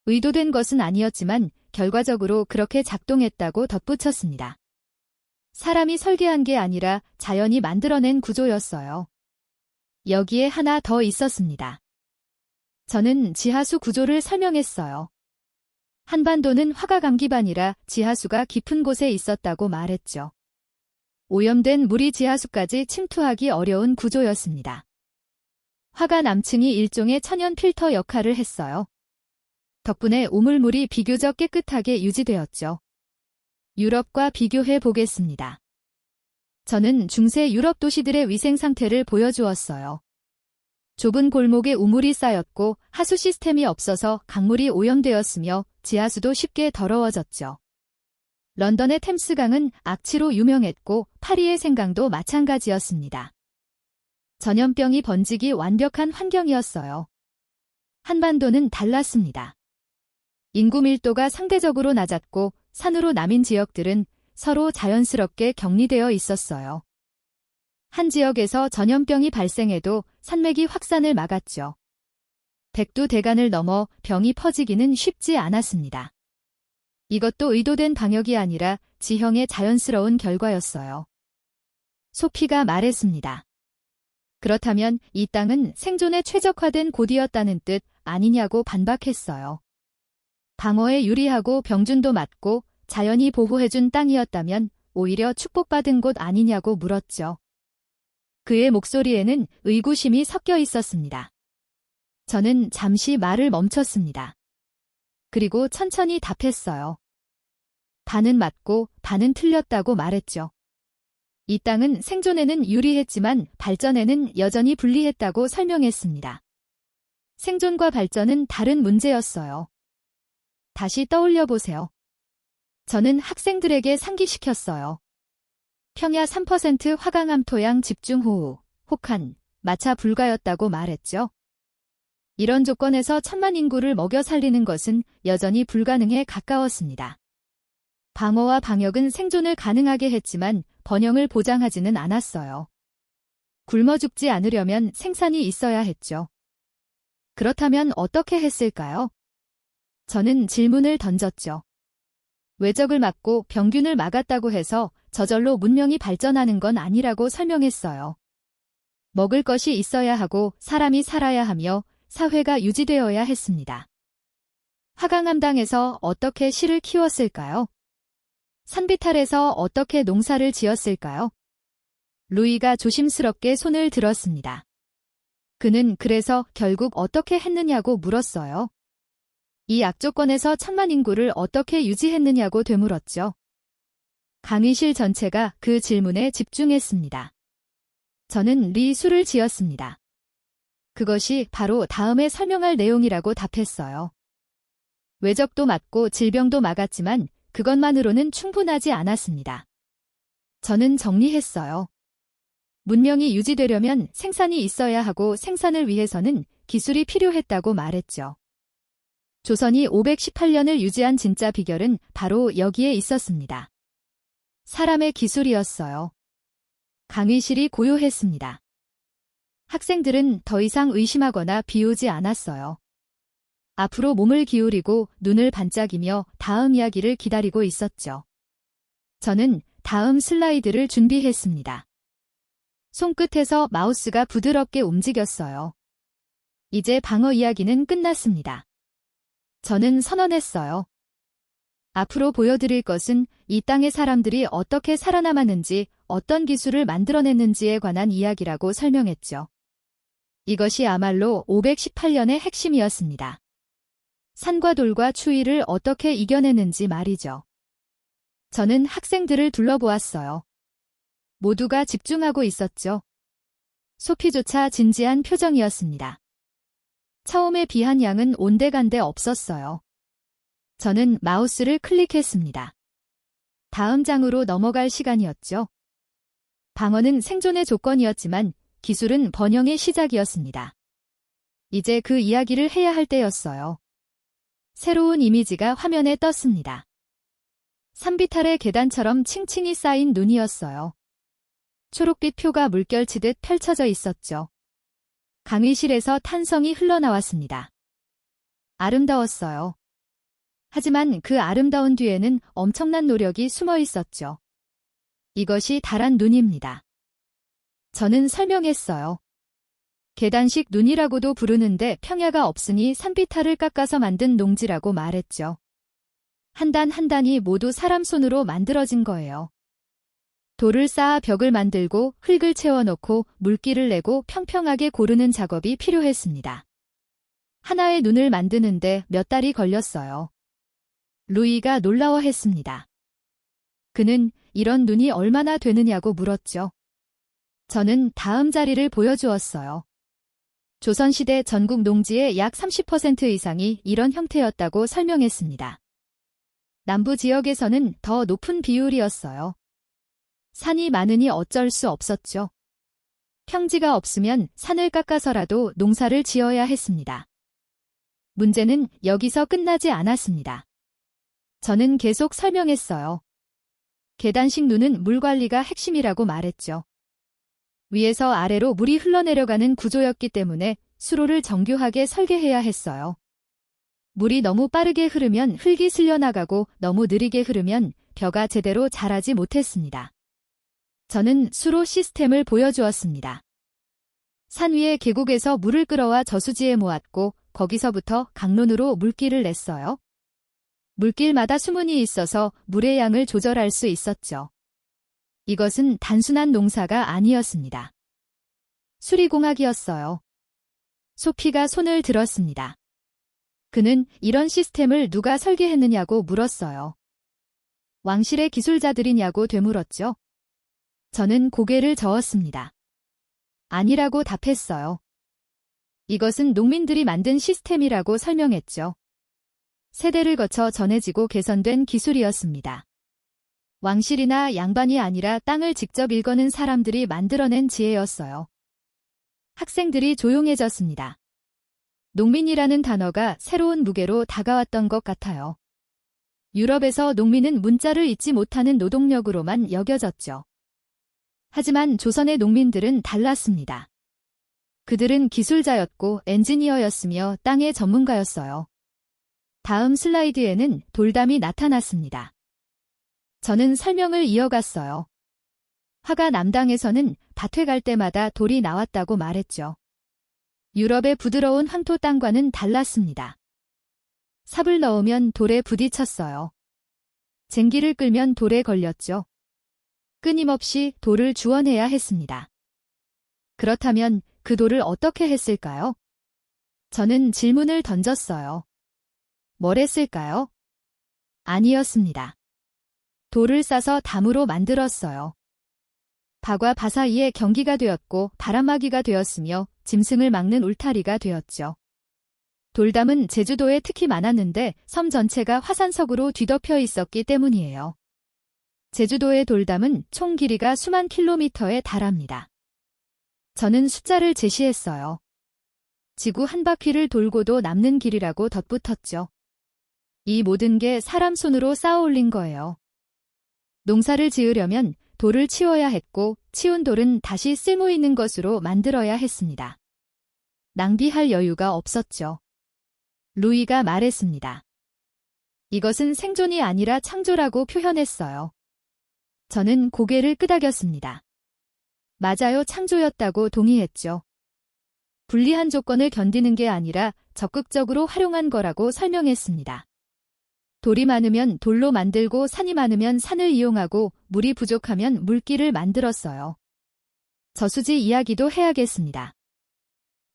의도된 것은 아니었지만 결과적으로 그렇게 작동했다고 덧붙였습니다. 사람이 설계한 게 아니라 자연이 만들어낸 구조였어요. 여기에 하나 더 있었습니다. 저는 지하수 구조를 설명했어요. 한반도는 화가강 기반이라 지하수가 깊은 곳에 있었다고 말했죠. 오염된 물이 지하수까지 침투하기 어려운 구조였습니다. 화가 남층이 일종의 천연 필터 역할을 했어요. 덕분에 오물물이 비교적 깨끗하게 유지되었죠. 유럽과 비교해 보겠습니다. 저는 중세 유럽 도시들의 위생 상태를 보여주었어요. 좁은 골목에 우물이 쌓였고 하수 시스템이 없어서 강물이 오염되었으며 지하수도 쉽게 더러워졌죠. 런던의 템스강은 악취로 유명했고 파리의 생강도 마찬가지였습니다. 전염병이 번지기 완벽한 환경이었어요. 한반도는 달랐습니다. 인구 밀도가 상대적으로 낮았고 산으로 나민 지역들은 서로 자연스럽게 격리되어 있었어요. 한 지역에서 전염병이 발생해도 산맥이 확산을 막았죠. 백두대간을 넘어 병이 퍼지기는 쉽지 않았습니다. 이것도 의도된 방역이 아니라 지형의 자연스러운 결과였어요. 소피가 말했습니다. 그렇다면 이 땅은 생존에 최적화된 곳이었다는 뜻 아니냐고 반박했어요. 방어에 유리하고 병균도 많고 자연이 보호해준 땅이었다면 오히려 축복받은 곳 아니냐고 물었죠. 그의 목소리에는 의구심이 섞여 있었습니다. 저는 잠시 말을 멈췄습니다. 그리고 천천히 답했어요. 반은 맞고 반은 틀렸다고 말했죠. 이 땅은 생존에는 유리했지만 발전에는 여전히 불리했다고 설명했습니다. 생존과 발전은 다른 문제였어요. 다시 떠올려 보세요. 저는 학생들에게 상기시켰어요. 평야 3% 화강암 토양 집중호우, 혹한, 마차 불가였다고 말했죠. 이런 조건에서 1000만 인구를 먹여 살리는 것은 여전히 불가능에 가까웠습니다. 방어와 방역은 생존을 가능하게 했지만 번영을 보장하지는 않았어요. 굶어 죽지 않으려면 생산이 있어야 했죠. 그렇다면 어떻게 했을까요? 저는 질문을 던졌죠. 외적을 막고 병균을 막았다고 해서 저절로 문명이 발전하는 건 아니라고 설명했어요. 먹을 것이 있어야 하고 사람이 살아야 하며 사회가 유지되어야 했습니다. 화강암 땅에서 어떻게 씨를 키웠을까요? 산비탈에서 어떻게 농사를 지었을까요? 루이가 조심스럽게 손을 들었습니다. 그는 그래서 결국 어떻게 했느냐고 물었어요. 이 악조건에서 1000만 인구를 어떻게 유지했느냐고 되물었죠. 강의실 전체가 그 질문에 집중했습니다. 저는 리수를 지었습니다. 그것이 바로 다음에 설명할 내용이라고 답했어요. 외적도 막고 질병도 막았지만 그것만으로는 충분하지 않았습니다. 저는 정리했어요. 문명이 유지되려면 생산이 있어야 하고 생산을 위해서는 기술이 필요했다고 말했죠. 조선이 518년을 유지한 진짜 비결은 바로 여기에 있었습니다. 사람의 기술이었어요. 강의실이 고요했습니다. 학생들은 더 이상 의심하거나 비우지 않았어요. 앞으로 몸을 기울이고 눈을 반짝이며 다음 이야기를 기다리고 있었죠. 저는 다음 슬라이드를 준비했습니다. 손끝에서 마우스가 부드럽게 움직였어요. 이제 방어 이야기는 끝났습니다. 저는 선언했어요. 앞으로 보여드릴 것은 이 땅의 사람들이 어떻게 살아남았는지, 어떤 기술을 만들어냈는지에 관한 이야기라고 설명했죠. 이것이야말로 518년의 핵심이었습니다. 산과 돌과 추위를 어떻게 이겨냈는지 말이죠. 저는 학생들을 둘러보았어요. 모두가 집중하고 있었죠. 소피조차 진지한 표정이었습니다. 처음에 비한 양은 온데간데 없었어요. 저는 마우스를 클릭했습니다. 다음 장으로 넘어갈 시간이었죠. 방어는 생존의 조건이었지만 기술은 번영의 시작이었습니다. 이제 그 이야기를 해야 할 때였어요. 새로운 이미지가 화면에 떴습니다. 산비탈의 계단처럼 층층이 쌓인 눈이었어요. 초록빛 표가 물결치듯 펼쳐져 있었죠. 강의실에서 탄성이 흘러나왔습니다. 아름다웠어요. 하지만 그 아름다운 뒤에는 엄청난 노력이 숨어 있었죠. 이것이 다란 눈입니다. 저는 설명했어요. 계단식 눈이라고도 부르는데 평야가 없으니 산비탈을 깎아서 만든 농지라고 말했죠. 한 단 한 단이 모두 사람 손으로 만들어진 거예요. 돌을 쌓아 벽을 만들고 흙을 채워넣고 물기를 내고 평평하게 고르는 작업이 필요했습니다. 하나의 눈을 만드는데 몇 달이 걸렸어요. 루이가 놀라워했습니다. 그는 이런 눈이 얼마나 되느냐고 물었죠. 저는 다음 자리를 보여주었어요. 조선시대 전국 농지의 약 30% 이상이 이런 형태였다고 설명했습니다. 남부 지역에서는 더 높은 비율이었어요. 산이 많으니 어쩔 수 없었죠. 평지가 없으면 산을 깎아서라도 농사를 지어야 했습니다. 문제는 여기서 끝나지 않았습니다. 저는 계속 설명했어요. 계단식 눈은 물 관리가 핵심이라고 말했죠. 위에서 아래로 물이 흘러내려가는 구조였기 때문에 수로를 정교하게 설계해야 했어요. 물이 너무 빠르게 흐르면 흙이 쓸려나가고 너무 느리게 흐르면 벼가 제대로 자라지 못했습니다. 저는 수로 시스템을 보여주었습니다. 산 위의 계곡에서 물을 끌어와 저수지에 모았고 거기서부터 강론으로 물길을 냈어요. 물길마다 수문이 있어서 물의 양을 조절할 수 있었죠. 이것은 단순한 농사가 아니었습니다. 수리공학이었어요. 소피가 손을 들었습니다. 그는 이런 시스템을 누가 설계했느냐고 물었어요. 왕실의 기술자들이냐고 되물었죠. 저는 고개를 저었습니다. 아니라고 답했어요. 이것은 농민들이 만든 시스템이라고 설명했죠. 세대를 거쳐 전해지고 개선된 기술이었습니다. 왕실이나 양반이 아니라 땅을 직접 일거는 사람들이 만들어낸 지혜였어요. 학생들이 조용해졌습니다. 농민이라는 단어가 새로운 무게로 다가왔던 것 같아요. 유럽에서 농민은 문자를 잊지 못하는 노동력으로만 여겨졌죠. 하지만 조선의 농민들은 달랐습니다. 그들은 기술자였고 엔지니어였으며 땅의 전문가였어요. 다음 슬라이드에는 돌담이 나타났습니다. 저는 설명을 이어갔어요. 화가 남당에서는 밭에 갈 때마다 돌이 나왔다고 말했죠. 유럽의 부드러운 황토 땅과는 달랐습니다. 삽을 넣으면 돌에 부딪혔어요. 쟁기를 끌면 돌에 걸렸죠. 끊임없이 돌을 주워내야 했습니다. 그렇다면 그 돌을 어떻게 했을까요? 저는 질문을 던졌어요. 뭘 했을까요? 아니었습니다. 돌을 싸서 담으로 만들었어요. 밭과 밭 사이에 경기가 되었고 바람막이가 되었으며 짐승을 막는 울타리가 되었죠. 돌담은 제주도에 특히 많았는데 섬 전체가 화산석으로 뒤덮여 있었기 때문이에요. 제주도의 돌담은 총 길이가 수만 킬로미터에 달합니다. 저는 숫자를 제시했어요. 지구 한 바퀴를 돌고도 남는 길이라고 덧붙였죠. 이 모든 게 사람 손으로 쌓아 올린 거예요. 농사를 지으려면 돌을 치워야 했고 치운 돌은 다시 쓸모 있는 것으로 만들어야 했습니다. 낭비할 여유가 없었죠. 루이가 말했습니다. 이것은 생존이 아니라 창조라고 표현했어요. 저는 고개를 끄덕였습니다. 맞아요, 창조였다고 동의했죠. 불리한 조건을 견디는 게 아니라 적극적으로 활용한 거라고 설명했습니다. 돌이 많으면 돌로 만들고 산이 많으면 산을 이용하고 물이 부족하면 물길을 만들었어요. 저수지 이야기도 해야겠습니다.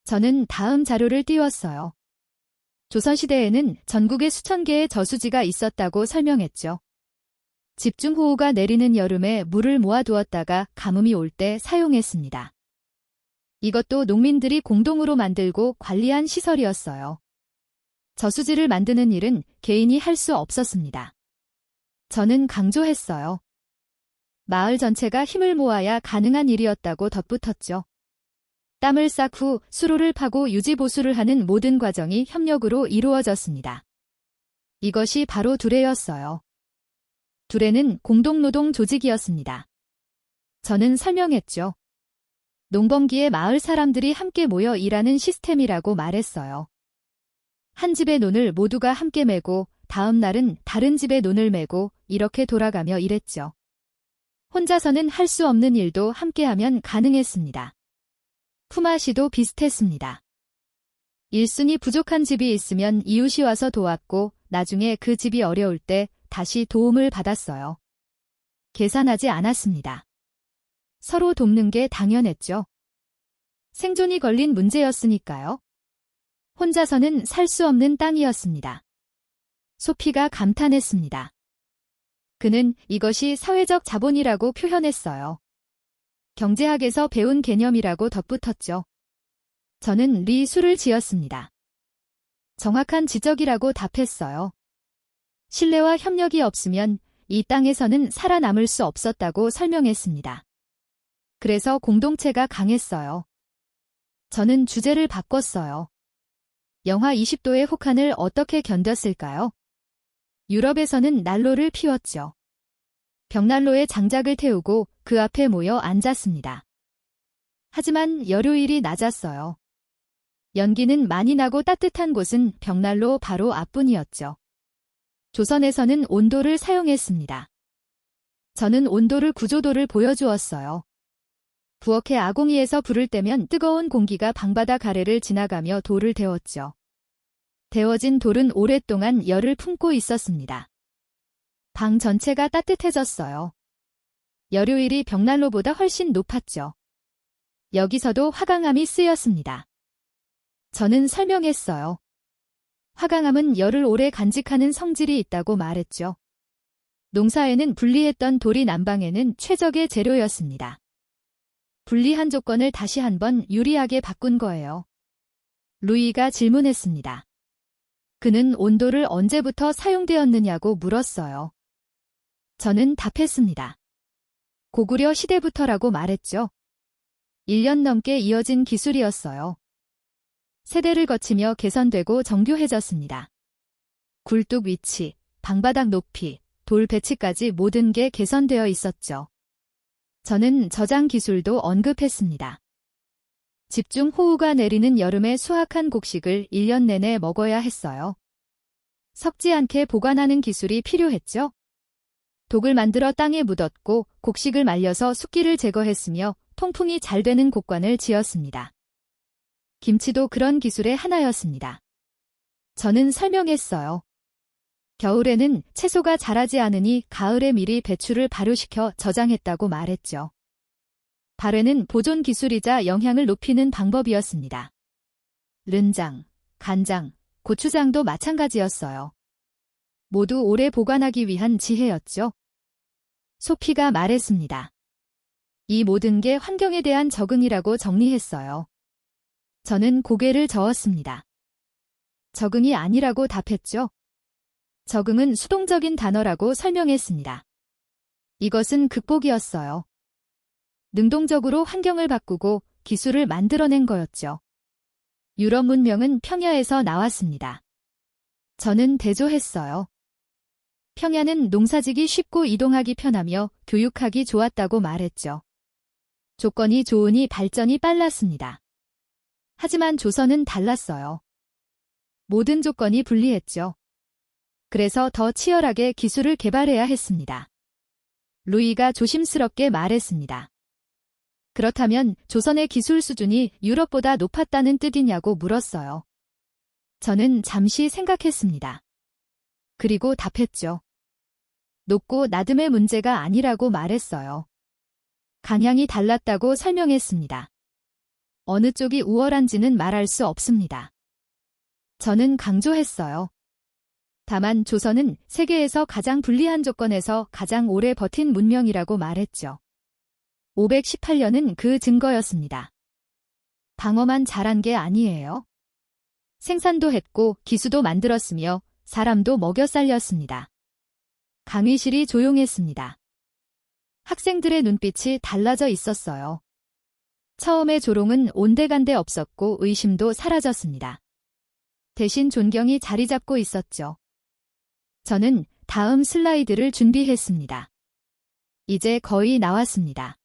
저는 다음 자료를 띄웠어요. 조선시대에는 전국에 수천 개의 저수지가 있었다고 설명했죠. 집중호우가 내리는 여름에 물을 모아두었다가 가뭄이 올 때 사용했습니다. 이것도 농민들이 공동으로 만들고 관리한 시설이었어요. 저수지를 만드는 일은 개인이 할 수 없었습니다. 저는 강조했어요. 마을 전체가 힘을 모아야 가능한 일이었다고 덧붙였죠. 땀을 싹 후 수로를 파고 유지보수를 하는 모든 과정이 협력으로 이루어졌습니다. 이것이 바로 두레였어요. 두레는 공동노동 조직이었습니다. 저는 설명했죠. 농번기에 마을 사람들이 함께 모여 일하는 시스템이라고 말했어요. 한 집의 논을 모두가 함께 메고 다음 날은 다른 집의 논을 메고 이렇게 돌아가며 일했죠. 혼자서는 할 수 없는 일도 함께하면 가능했습니다. 품앗이도 비슷했습니다. 일순이 부족한 집이 있으면 이웃이 와서 도왔고 나중에 그 집이 어려울 때 다시 도움을 받았어요. 계산하지 않았습니다. 서로 돕는 게 당연했죠. 생존이 걸린 문제였으니까요. 혼자서는 살 수 없는 땅이었습니다. 소피가 감탄했습니다. 그는 이것이 사회적 자본이라고 표현했어요. 경제학에서 배운 개념이라고 덧붙였죠. 저는 리수를 지었습니다. 정확한 지적이라고 답했어요. 신뢰와 협력이 없으면 이 땅에서는 살아남을 수 없었다고 설명했습니다. 그래서 공동체가 강했어요. 저는 주제를 바꿨어요. 영하 20도의 혹한을 어떻게 견뎠을까요? 유럽에서는 난로를 피웠죠. 벽난로에 장작을 태우고 그 앞에 모여 앉았습니다. 하지만 열효율이 낮았어요. 연기는 많이 나고 따뜻한 곳은 벽난로 바로 앞뿐이었죠. 조선에서는 온도를 사용했습니다. 저는 온도를 구조도를 보여주었어요. 부엌의 아궁이에서 불을 떼면 뜨거운 공기가 방바닥 아래를 지나가며 돌을 데웠죠. 데워진 돌은 오랫동안 열을 품고 있었습니다. 방 전체가 따뜻해졌어요. 열효율이 벽난로보다 훨씬 높았죠. 여기서도 화강암이 쓰였습니다. 저는 설명했어요. 화강암은 열을 오래 간직하는 성질이 있다고 말했죠. 농사에는 불리했던 돌이 난방에는 최적의 재료였습니다. 불리한 조건을 다시 한번 유리하게 바꾼 거예요. 루이가 질문했습니다. 그는 온도를 언제부터 사용되었느냐고 물었어요. 저는 답했습니다. 고구려 시대부터라고 말했죠. 1년 넘게 이어진 기술이었어요. 세대를 거치며 개선되고 정교해졌습니다. 굴뚝 위치, 방바닥 높이, 돌 배치까지 모든 게 개선되어 있었죠. 저는 저장 기술도 언급했습니다. 집중 호우가 내리는 여름에 수확한 곡식을 1년 내내 먹어야 했어요. 썩지 않게 보관하는 기술이 필요했죠. 독을 만들어 땅에 묻었고 곡식을 말려서 습기를 제거했으며 통풍이 잘 되는 곡관을 지었습니다. 김치도 그런 기술의 하나였습니다. 저는 설명했어요. 겨울에는 채소가 자라지 않으니 가을에 미리 배추를 발효시켜 저장했다고 말했죠. 발효는 보존 기술이자 영양을 높이는 방법이었습니다. 른장, 간장, 고추장도 마찬가지였어요. 모두 오래 보관하기 위한 지혜였죠. 소피가 말했습니다. 이 모든 게 환경에 대한 적응이라고 정리했어요. 저는 고개를 저었습니다. 적응이 아니라고 답했죠. 적응은 수동적인 단어라고 설명했습니다. 이것은 극복이었어요. 능동적으로 환경을 바꾸고 기술을 만들어낸 거였죠. 유럽 문명은 평야에서 나왔습니다. 저는 대조했어요. 평야는 농사지기 쉽고 이동하기 편하며 교육하기 좋았다고 말했죠. 조건이 좋으니 발전이 빨랐습니다. 하지만 조선은 달랐어요. 모든 조건이 불리했죠. 그래서 더 치열하게 기술을 개발해야 했습니다. 루이가 조심스럽게 말했습니다. 그렇다면 조선의 기술 수준이 유럽보다 높았다는 뜻이냐고 물었어요. 저는 잠시 생각했습니다. 그리고 답했죠. 높고 낮음의 문제가 아니라고 말했어요. 강향이 달랐다고 설명했습니다. 어느 쪽이 우월한지는 말할 수 없습니다. 저는 강조했어요. 다만 조선은 세계에서 가장 불리한 조건에서 가장 오래 버틴 문명이라고 말했죠. 518년은 그 증거였습니다. 방어만 잘한 게 아니에요. 생산도 했고 기수도 만들었으며 사람도 먹여 살렸습니다. 강의실이 조용했습니다. 학생들의 눈빛이 달라져 있었어요. 처음에 조롱은 온데간데 없었고 의심도 사라졌습니다. 대신 존경이 자리 잡고 있었죠. 저는 다음 슬라이드를 준비했습니다. 이제 거의 나왔습니다.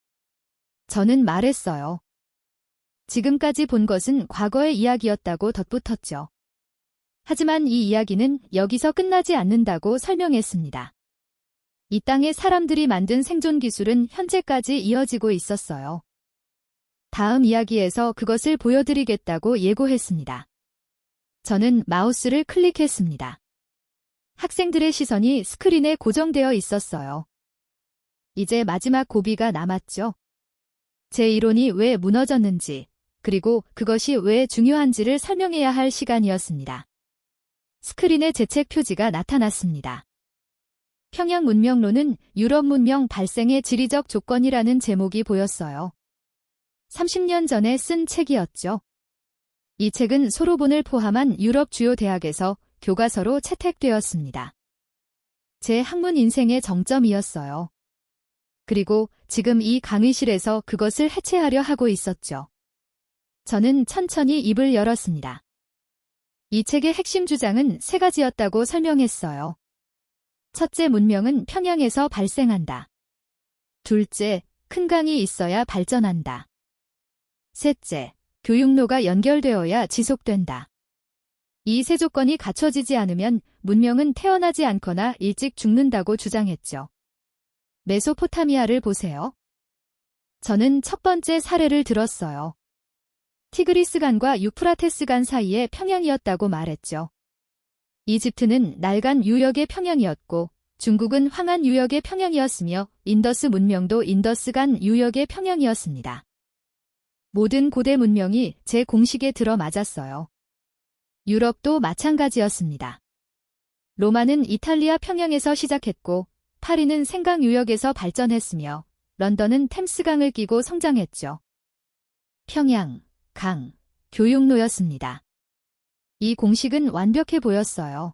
저는 말했어요. 지금까지 본 것은 과거의 이야기였다고 덧붙였죠. 하지만 이 이야기는 여기서 끝나지 않는다고 설명했습니다. 이 땅의 사람들이 만든 생존 기술은 현재까지 이어지고 있었어요. 다음 이야기에서 그것을 보여드리겠다고 예고했습니다. 저는 마우스를 클릭했습니다. 학생들의 시선이 스크린에 고정되어 있었어요. 이제 마지막 고비가 남았죠. 제 이론이 왜 무너졌는지, 그리고 그것이 왜 중요한지를 설명해야 할 시간이었습니다. 스크린에 제 책 표지가 나타났습니다. 평양 문명론은 유럽 문명 발생의 지리적 조건이라는 제목이 보였어요. 30년 전에 쓴 책이었죠. 이 책은 소로본을 포함한 유럽 주요 대학에서 교과서로 채택되었습니다. 제 학문 인생의 정점이었어요. 그리고 지금 이 강의실에서 그것을 해체하려 하고 있었죠. 저는 천천히 입을 열었습니다. 이 책의 핵심 주장은 세 가지였다고 설명했어요. 첫째, 문명은 평양에서 발생한다. 둘째, 큰 강이 있어야 발전한다. 셋째, 교육로가 연결되어야 지속된다. 이 세 조건이 갖춰지지 않으면 문명은 태어나지 않거나 일찍 죽는다고 주장했죠. 메소포타미아를 보세요. 저는 첫 번째 사례를 들었어요. 티그리스강과 유프라테스강 사이의 평양이었다고 말했죠. 이집트는 날간 유역의 평양이었고 중국은 황한 유역의 평양이었으며 인더스 문명도 인더스간 유역의 평양이었습니다. 모든 고대 문명이 제 공식에 들어맞았어요. 유럽도 마찬가지였습니다. 로마는 이탈리아 평양에서 시작했고, 파리는 생강 유역에서 발전했으며, 런던은 템스강을 끼고 성장했죠. 평양, 강, 교육로였습니다. 이 공식은 완벽해 보였어요.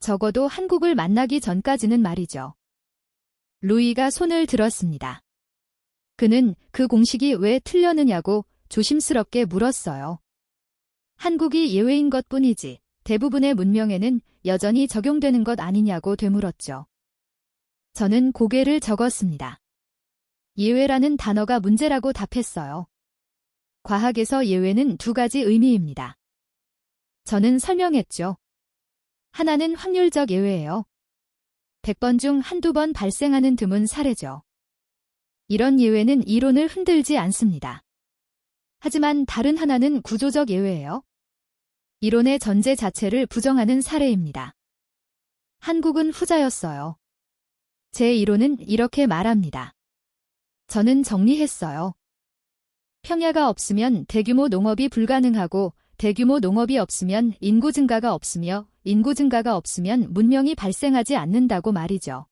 적어도 한국을 만나기 전까지는 말이죠. 루이가 손을 들었습니다. 그는 그 공식이 왜 틀렸느냐고 조심스럽게 물었어요. 한국이 예외인 것뿐이지 대부분의 문명에는 여전히 적용되는 것 아니냐고 되물었죠. 저는 고개를 저었습니다. 예외라는 단어가 문제라고 답했어요. 과학에서 예외는 두 가지 의미입니다. 저는 설명했죠. 하나는 확률적 예외예요. 100번 중 한두 번 발생하는 드문 사례죠. 이런 예외는 이론을 흔들지 않습니다. 하지만 다른 하나는 구조적 예외예요. 이론의 전제 자체를 부정하는 사례입니다. 한국은 후자였어요. 제 이론은 이렇게 말합니다. 저는 정리했어요. 평야가 없으면 대규모 농업이 불가능하고 대규모 농업이 없으면 인구 증가가 없으며 인구 증가가 없으면 문명이 발생하지 않는다고 말이죠.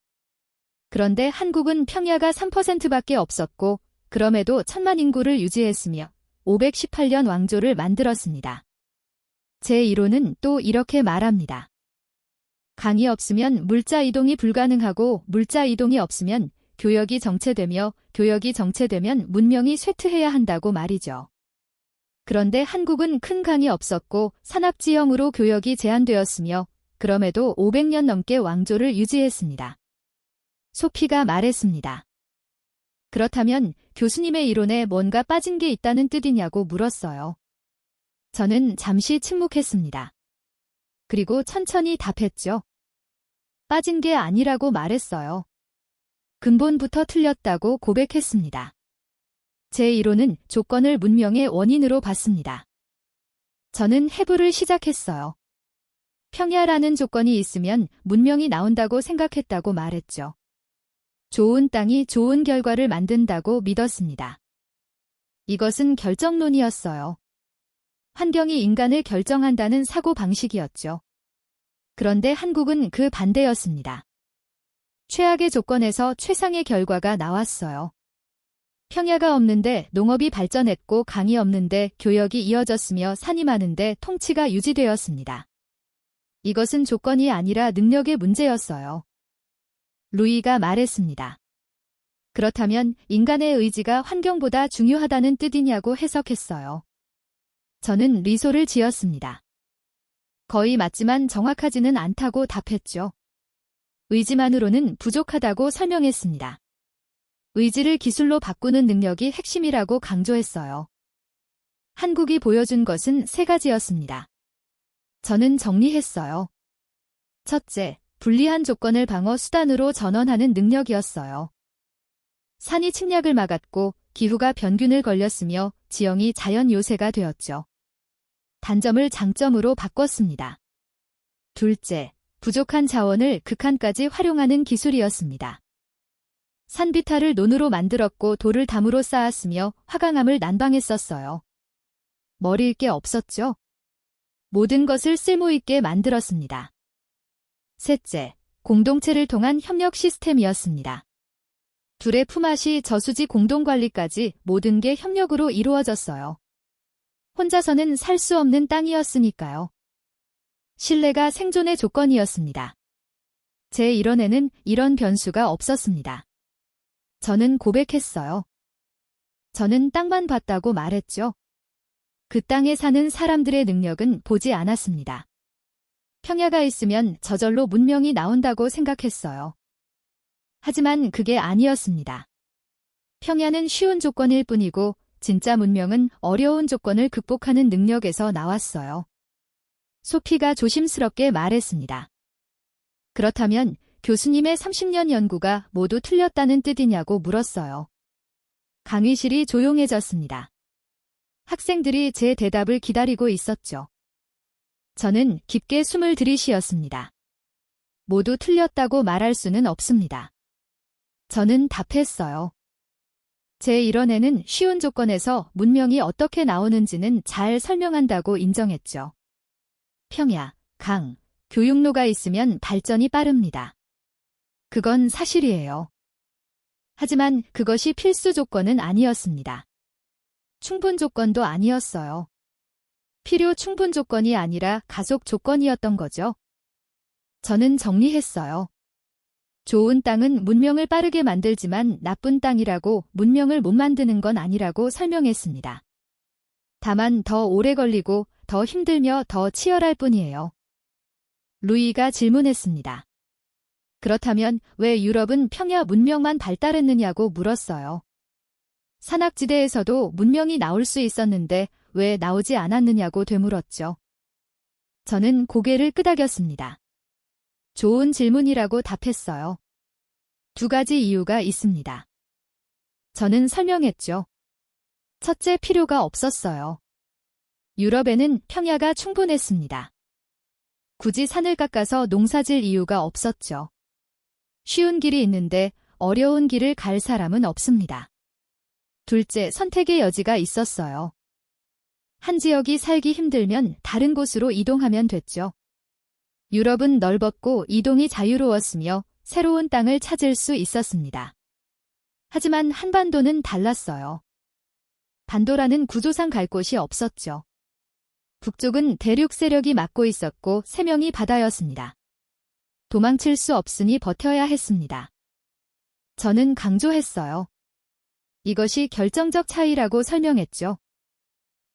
그런데 한국은 평야가 3%밖에 없었고 그럼에도 1000만 인구를 유지했으며 518년 왕조를 만들었습니다. 제 이론은 또 이렇게 말합니다. 강이 없으면 물자 이동이 불가능하고 물자 이동이 없으면 교역이 정체되며 교역이 정체되면 문명이 쇠퇴해야 한다고 말이죠. 그런데 한국은 큰 강이 없었고 산악지형으로 교역이 제한되었으며 그럼에도 500년 넘게 왕조를 유지했습니다. 소피가 말했습니다. 그렇다면 교수님의 이론에 뭔가 빠진 게 있다는 뜻이냐고 물었어요. 저는 잠시 침묵했습니다. 그리고 천천히 답했죠. 빠진 게 아니라고 말했어요. 근본부터 틀렸다고 고백했습니다. 제 이론은 조건을 문명의 원인으로 봤습니다. 저는 해부를 시작했어요. 평야라는 조건이 있으면 문명이 나온다고 생각했다고 말했죠. 좋은 땅이 좋은 결과를 만든다고 믿었습니다. 이것은 결정론이었어요. 환경이 인간을 결정한다는 사고방식이었죠. 그런데 한국은 그 반대였습니다. 최악의 조건에서 최상의 결과가 나왔어요. 평야가 없는데 농업이 발전했고 강이 없는데 교역이 이어졌으며 산이 많은데 통치가 유지되었습니다. 이것은 조건이 아니라 능력의 문제였어요. 루이가 말했습니다. 그렇다면 인간의 의지가 환경보다 중요하다는 뜻이냐고 해석했어요. 저는 미소를 지었습니다. 거의 맞지만 정확하지는 않다고 답했죠. 의지만으로는 부족하다고 설명했습니다. 의지를 기술로 바꾸는 능력이 핵심이라고 강조했어요. 한국이 보여준 것은 세 가지였습니다. 저는 정리했어요. 첫째, 불리한 조건을 방어 수단으로 전환하는 능력이었어요. 산이 침략을 막았고 기후가 변균을 걸렸으며 지형이 자연 요새가 되었죠. 단점을 장점으로 바꿨습니다. 둘째, 부족한 자원을 극한까지 활용하는 기술이었습니다. 산비탈을 논으로 만들었고 돌을 담으로 쌓았으며 화강암을 난방했었어요. 머리일 게 없었죠. 모든 것을 쓸모있게 만들었습니다. 셋째, 공동체를 통한 협력 시스템이었습니다. 둘의 품앗이 저수지 공동관리까지 모든 게 협력으로 이루어졌어요. 혼자서는 살 수 없는 땅이었으니까요. 신뢰가 생존의 조건이었습니다. 제 이론에는 이런 변수가 없었습니다. 저는 고백했어요. 저는 땅만 봤다고 말했죠. 그 땅에 사는 사람들의 능력은 보지 않았습니다. 평야가 있으면 저절로 문명이 나온다고 생각했어요. 하지만 그게 아니었습니다. 평야는 쉬운 조건일 뿐이고 진짜 문명은 어려운 조건을 극복하는 능력에서 나왔어요. 소피가 조심스럽게 말했습니다. 그렇다면 교수님의 30년 연구가 모두 틀렸다는 뜻이냐고 물었어요. 강의실이 조용해졌습니다. 학생들이 제 대답을 기다리고 있었죠. 저는 깊게 숨을 들이쉬었습니다. 모두 틀렸다고 말할 수는 없습니다. 저는 답했어요. 제1원에는 쉬운 조건에서 문명이 어떻게 나오는지는 잘 설명한다고 인정했죠. 평야, 강, 교육로가 있으면 발전이 빠릅니다. 그건 사실이에요. 하지만 그것이 필수 조건은 아니었습니다. 충분 조건도 아니었어요. 필요 충분 조건이 아니라 가속 조건이었던 거죠. 저는 정리했어요. 좋은 땅은 문명을 빠르게 만들지만 나쁜 땅이라고 문명을 못 만드는 건 아니라고 설명했습니다. 다만 더 오래 걸리고 더 힘들며 더 치열할 뿐이에요. 루이가 질문했습니다. 그렇다면 왜 유럽은 평야 문명만 발달했느냐고 물었어요. 산악지대에서도 문명이 나올 수 있었는데 왜 나오지 않았느냐고 되물었죠. 저는 고개를 끄덕였습니다. 좋은 질문이라고 답했어요. 두 가지 이유가 있습니다. 저는 설명했죠. 첫째, 필요가 없었어요. 유럽에는 평야가 충분했습니다. 굳이 산을 깎아서 농사질 이유가 없었죠. 쉬운 길이 있는데 어려운 길을 갈 사람은 없습니다. 둘째, 선택의 여지가 있었어요. 한 지역이 살기 힘들면 다른 곳으로 이동하면 됐죠. 유럽은 넓었고 이동이 자유로웠으며 새로운 땅을 찾을 수 있었습니다. 하지만 한반도는 달랐어요. 반도라는 구조상 갈 곳이 없었죠. 북쪽은 대륙 세력이 막고 있었고 세명이 바다였습니다. 도망칠 수 없으니 버텨야 했습니다. 저는 강조했어요. 이것이 결정적 차이라고 설명했죠.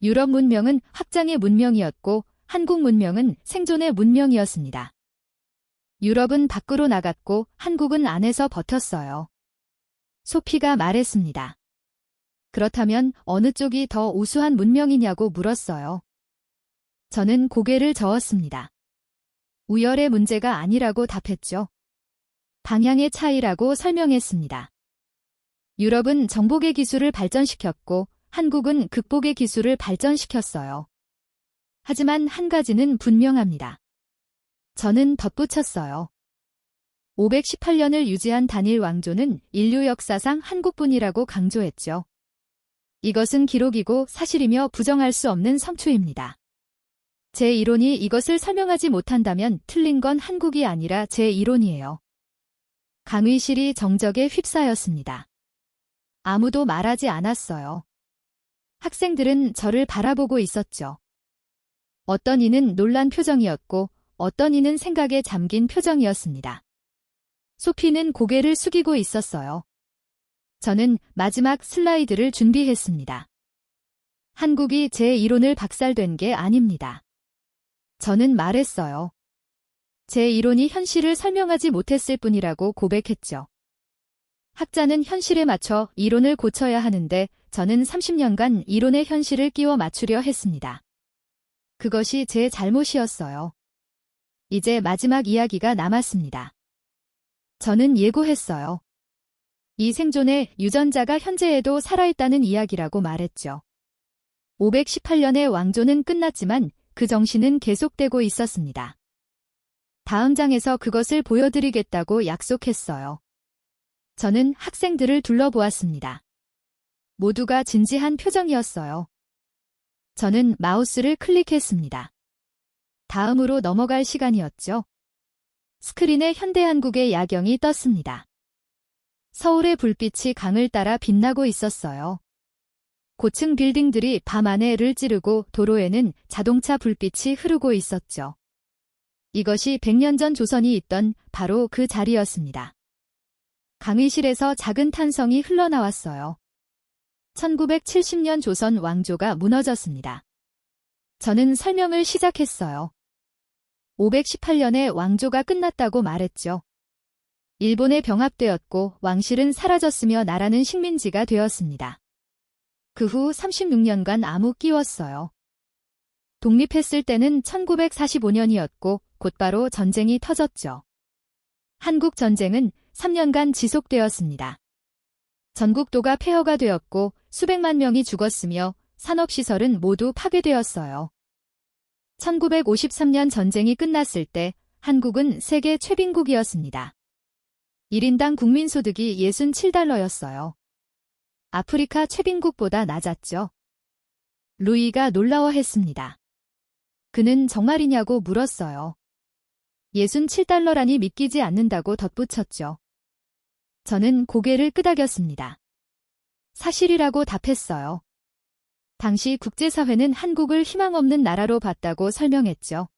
유럽 문명은 확장의 문명이었고 한국 문명은 생존의 문명이었습니다. 유럽은 밖으로 나갔고 한국은 안에서 버텼어요. 소피가 말했습니다. 그렇다면 어느 쪽이 더 우수한 문명이냐고 물었어요. 저는 고개를 저었습니다. 우열의 문제가 아니라고 답했죠. 방향의 차이라고 설명했습니다. 유럽은 정복의 기술을 발전시켰고 한국은 극복의 기술을 발전시켰어요. 하지만 한 가지는 분명합니다. 저는 덧붙였어요. 518년을 유지한 단일 왕조는 인류 역사상 한국뿐이라고 강조했죠. 이것은 기록이고 사실이며 부정할 수 없는 성취입니다. 제 이론이 이것을 설명하지 못한다면 틀린 건 한국이 아니라 제 이론이에요. 강의실이 정적에 휩싸였습니다. 아무도 말하지 않았어요. 학생들은 저를 바라보고 있었죠. 어떤 이는 놀란 표정이었고 어떤 이는 생각에 잠긴 표정이었습니다. 소피는 고개를 숙이고 있었어요. 저는 마지막 슬라이드를 준비했습니다. 한국이 제 이론을 박살낸 게 아닙니다. 저는 말했어요. 제 이론이 현실을 설명하지 못했을 뿐이라고 고백했죠. 학자는 현실에 맞춰 이론을 고쳐야 하는데 저는 30년간 이론의 현실을 끼워 맞추려 했습니다. 그것이 제 잘못이었어요. 이제 마지막 이야기가 남았습니다. 저는 예고했어요. 이 생존의 유전자가 현재에도 살아있다는 이야기라고 말했죠. 518년의 왕조는 끝났지만 그 정신은 계속되고 있었습니다. 다음 장에서 그것을 보여드리겠다고 약속했어요. 저는 학생들을 둘러보았습니다. 모두가 진지한 표정이었어요. 저는 마우스를 클릭했습니다. 다음으로 넘어갈 시간이었죠. 스크린에 현대한국의 야경이 떴습니다. 서울의 불빛이 강을 따라 빛나고 있었어요. 고층 빌딩들이 밤하늘을 찌르고 도로에는 자동차 불빛이 흐르고 있었죠. 이것이 100년 전 조선이 있던 바로 그 자리였습니다. 강의실에서 작은 탄성이 흘러나왔어요. 1970년 조선 왕조가 무너졌습니다. 저는 설명을 시작했어요. 518년에 왕조가 끝났다고 말했죠. 일본에 병합되었고 왕실은 사라졌으며 나라는 식민지가 되었습니다. 그 후 36년간 아무 끼웠어요. 독립했을 때는 1945년이었고 곧바로 전쟁이 터졌죠. 한국 전쟁은 3년간 지속되었습니다. 전국도가 폐허가 되었고 수백만 명이 죽었으며 산업시설은 모두 파괴되었어요. 1953년 전쟁이 끝났을 때 한국은 세계 최빈국이었습니다. 1인당 국민소득이 $67였어요. 아프리카 최빈국보다 낮았죠. 루이가 놀라워했습니다. 그는 정말이냐고 물었어요. 67달러라니 믿기지 않는다고 덧붙였죠. 저는 고개를 끄덕였습니다. 사실이라고 답했어요. 당시 국제사회는 한국을 희망 없는 나라로 봤다고 설명했죠.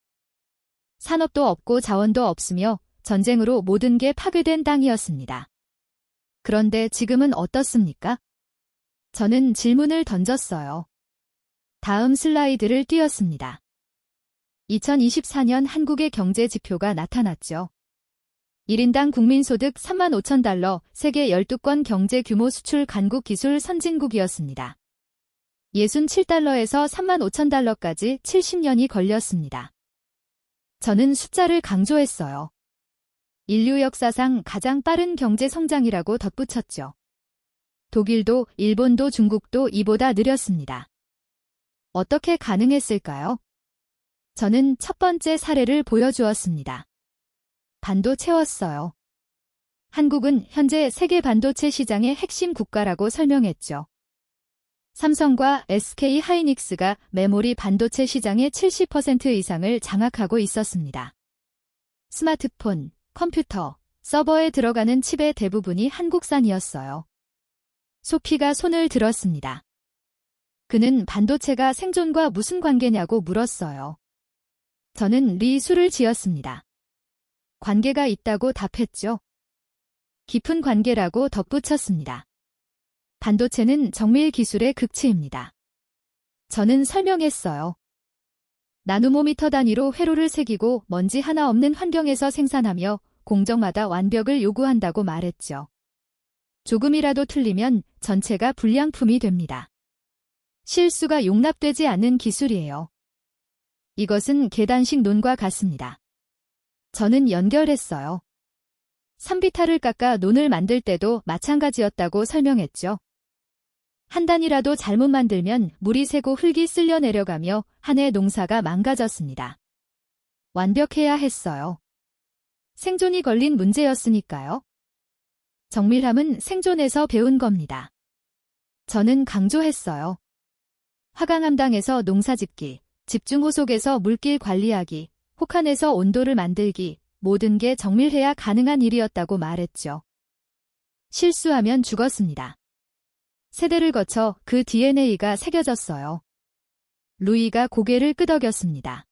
산업도 없고 자원도 없으며 전쟁으로 모든 게 파괴된 땅이었습니다. 그런데 지금은 어떻습니까? 저는 질문을 던졌어요. 다음 슬라이드를 띄웠습니다. 2024년 한국의 경제 지표가 나타났죠. 1인당 국민소득 35,000달러, 세계 12권 경제 규모 수출 간국 기술 선진국이었습니다. 67달러에서 35,000달러까지 70년이 걸렸습니다. 저는 숫자를 강조했어요. 인류 역사상 가장 빠른 경제 성장이라고 덧붙였죠. 독일도, 일본도, 중국도 이보다 느렸습니다. 어떻게 가능했을까요? 저는 첫 번째 사례를 보여주었습니다. 반도 채웠어요. 한국은 현재 세계 반도체 시장의 핵심 국가라고 설명했죠. 삼성과 SK 하이닉스가 메모리 반도체 시장의 70% 이상을 장악하고 있었습니다. 스마트폰, 컴퓨터, 서버에 들어가는 칩의 대부분이 한국산이었어요. 소피가 손을 들었습니다. 그는 반도체가 생존과 무슨 관계냐고 물었어요. 저는 리수를 지었습니다. 관계가 있다고 답했죠. 깊은 관계라고 덧붙였습니다. 반도체는 정밀 기술의 극치입니다. 저는 설명했어요. 나노모미터 단위로 회로를 새기고 먼지 하나 없는 환경에서 생산하며 공정마다 완벽을 요구한다고 말했죠. 조금이라도 틀리면 전체가 불량품이 됩니다. 실수가 용납되지 않는 기술이에요. 이것은 계단식 논과 같습니다. 저는 연결했어요. 산비탈을 깎아 논을 만들 때도 마찬가지였다고 설명했죠. 한 단이라도 잘못 만들면 물이 새고 흙이 쓸려 내려가며 한 해 농사가 망가졌습니다. 완벽해야 했어요. 생존이 걸린 문제였으니까요. 정밀함은 생존에서 배운 겁니다. 저는 강조했어요. 화강암당에서 농사짓기, 집중호속에서 물길 관리하기, 혹한에서 온도를 만들기, 모든 게 정밀해야 가능한 일이었다고 말했죠. 실수하면 죽었습니다. 세대를 거쳐 그 DNA가 새겨졌어요. 루이가 고개를 끄덕였습니다.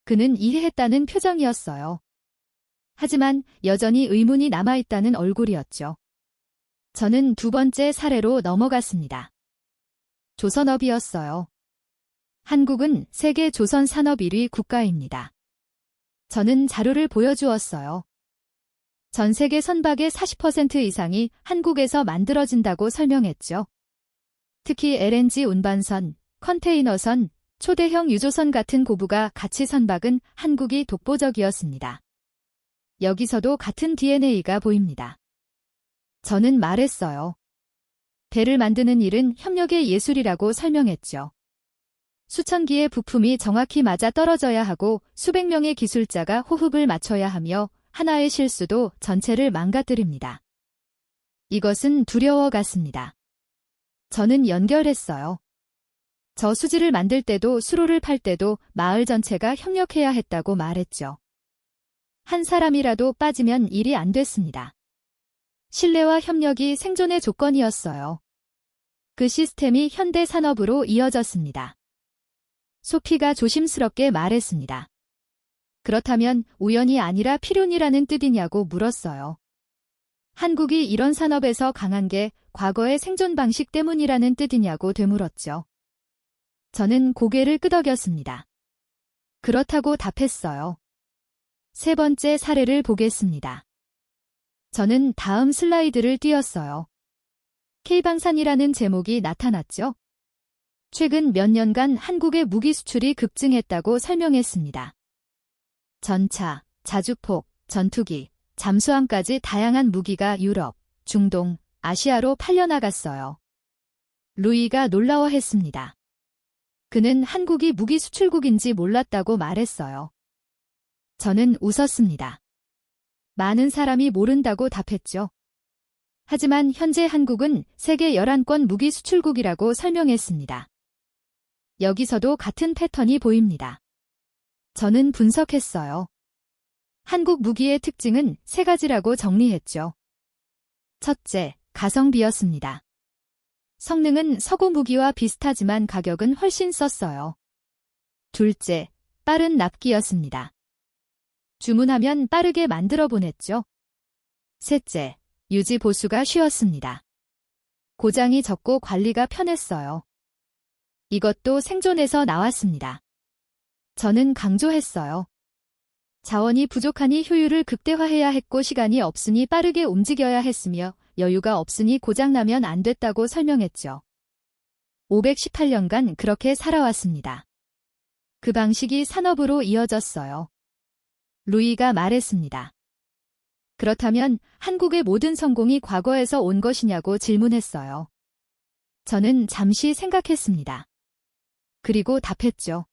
그는 이해했다는 표정이었어요. 하지만 여전히 의문이 남아있다는 얼굴이었죠. 저는 두 번째 사례로 넘어갔습니다. 조선업이었어요. 한국은 세계 조선 산업 1위 국가입니다. 저는 자료를 보여주었어요. 전 세계 선박의 40% 이상이 한국에서 만들어진다고 설명했죠. 특히 LNG 운반선, 컨테이너선, 초대형 유조선 같은 고부가 가치 선박은 한국이 독보적이었습니다. 여기서도 같은 DNA가 보입니다. 저는 말했어요. 배를 만드는 일은 협력의 예술이라고 설명했죠. 수천 기의 부품이 정확히 맞아 떨어져야 하고 수백 명의 기술자가 호흡을 맞춰야 하며 하나의 실수도 전체를 망가뜨립니다. 이것은 두려워 같습니다. 저는 연결했어요. 저수지를 만들 때도 수로를 팔 때도 마을 전체가 협력해야 했다고 말했죠. 한 사람이라도 빠지면 일이 안 됐습니다. 신뢰와 협력이 생존의 조건이었어요. 그 시스템이 현대 산업으로 이어졌습니다. 소피가 조심스럽게 말했습니다. 그렇다면 우연이 아니라 필연이라는 뜻이냐고 물었어요. 한국이 이런 산업에서 강한 게 과거의 생존 방식 때문이라는 뜻이냐고 되물었죠. 저는 고개를 끄덕였습니다. 그렇다고 답했어요. 세 번째 사례를 보겠습니다. 저는 다음 슬라이드를 띄웠어요. K방산이라는 제목이 나타났죠. 최근 몇 년간 한국의 무기 수출이 급증했다고 설명했습니다. 전차, 자주폭, 전투기, 잠수함까지 다양한 무기가 유럽, 중동, 아시아로 팔려나갔어요. 루이가 놀라워했습니다. 그는 한국이 무기 수출국인지 몰랐다고 말했어요. 저는 웃었습니다. 많은 사람이 모른다고 답했죠. 하지만 현재 한국은 세계 11권 무기 수출국이라고 설명했습니다. 여기서도 같은 패턴이 보입니다. 저는 분석했어요. 한국 무기의 특징은 3가지라고 정리했죠. 첫째, 가성비였습니다. 성능은 서구 무기와 비슷하지만 가격은 훨씬 썼어요. 둘째, 빠른 납기였습니다. 주문하면 빠르게 만들어 보냈죠. 셋째, 유지 보수가 쉬웠습니다. 고장이 적고 관리가 편했어요. 이것도 생존에서 나왔습니다. 저는 강조했어요. 자원이 부족하니 효율을 극대화해야 했고 시간이 없으니 빠르게 움직여야 했으며 여유가 없으니 고장나면 안 됐다고 설명했죠. 518년간 그렇게 살아왔습니다. 그 방식이 산업으로 이어졌어요. 루이가 말했습니다. 그렇다면 한국의 모든 성공이 과거에서 온 것이냐고 질문했어요. 저는 잠시 생각했습니다. 그리고 답했죠.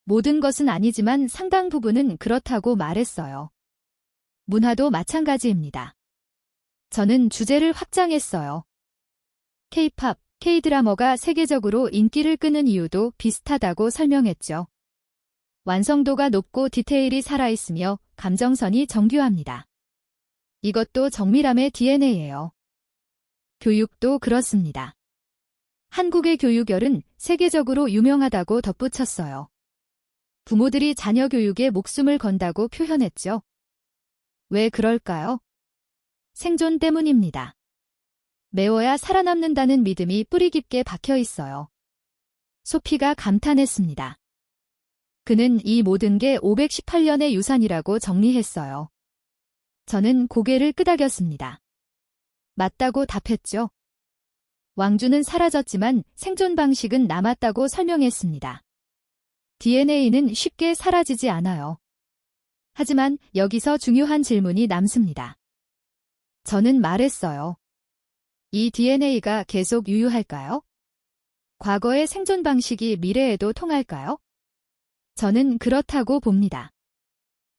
모든 것은 아니지만 상당 부분은 그렇다고 말했어요. 문화도 마찬가지입니다. 저는 주제를 확장했어요. K-팝, K-드라마가 세계적으로 인기를 끄는 이유도 비슷하다고 설명했죠. 완성도가 높고 디테일이 살아있으며 감정선이 정교합니다. 이것도 정밀함의 DNA예요. 교육도 그렇습니다. 한국의 교육열은 세계적으로 유명하다고 덧붙였어요. 부모들이 자녀 교육에 목숨을 건다고 표현했죠. 왜 그럴까요? 생존 때문입니다. 매워야 살아남는다는 믿음이 뿌리 깊게 박혀 있어요. 소피가 감탄했습니다. 그는 이 모든 게 518년의 유산이라고 정리했어요. 저는 고개를 끄덕였습니다. 맞다고 답했죠. 왕주는 사라졌지만 생존 방식은 남았다고 설명했습니다. DNA는 쉽게 사라지지 않아요. 하지만 여기서 중요한 질문이 남습니다. 저는 말했어요. 이 DNA가 계속 유효할까요? 과거의 생존 방식이 미래에도 통할까요? 저는 그렇다고 봅니다.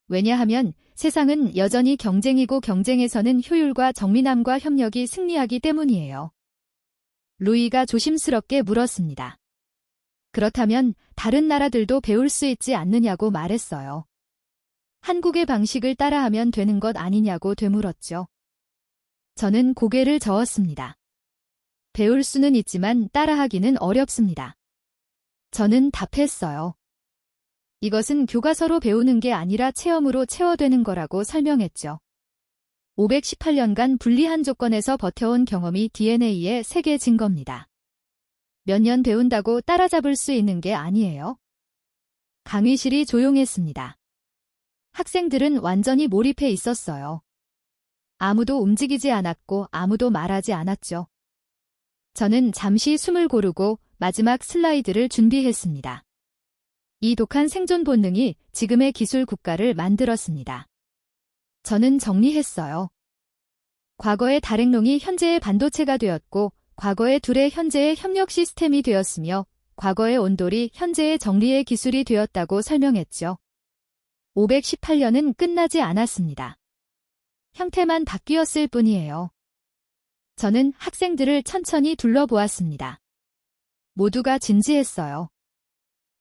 왜냐하면 세상은 여전히 경쟁이고 경쟁에서는 효율과 정밀함과 협력이 승리하기 때문이에요. 루이가 조심스럽게 물었습니다. 그렇다면 다른 나라들도 배울 수 있지 않느냐고 말했어요. 한국의 방식을 따라하면 되는 것 아니냐고 되물었죠. 저는 고개를 저었습니다. 배울 수는 있지만 따라하기는 어렵습니다. 저는 답했어요. 이것은 교과서로 배우는 게 아니라 체험으로 체화되는 거라고 설명했죠. 518년간 불리한 조건에서 버텨온 경험이 DNA의 세계 증거입니다. 몇 년 배운다고 따라잡을 수 있는 게 아니에요. 강의실이 조용했습니다. 학생들은 완전히 몰입해 있었어요. 아무도 움직이지 않았고 아무도 말하지 않았죠. 저는 잠시 숨을 고르고 마지막 슬라이드를 준비했습니다. 이 독한 생존 본능이 지금의 기술 국가를 만들었습니다. 저는 정리했어요. 과거의 다랭롱이 현재의 반도체가 되었고 과거의 둘의 현재의 협력 시스템이 되었으며 과거의 온돌이 현재의 정리의 기술이 되었다고 설명했죠. 518년은 끝나지 않았습니다. 형태만 바뀌었을 뿐이에요. 저는 학생들을 천천히 둘러보았습니다. 모두가 진지했어요.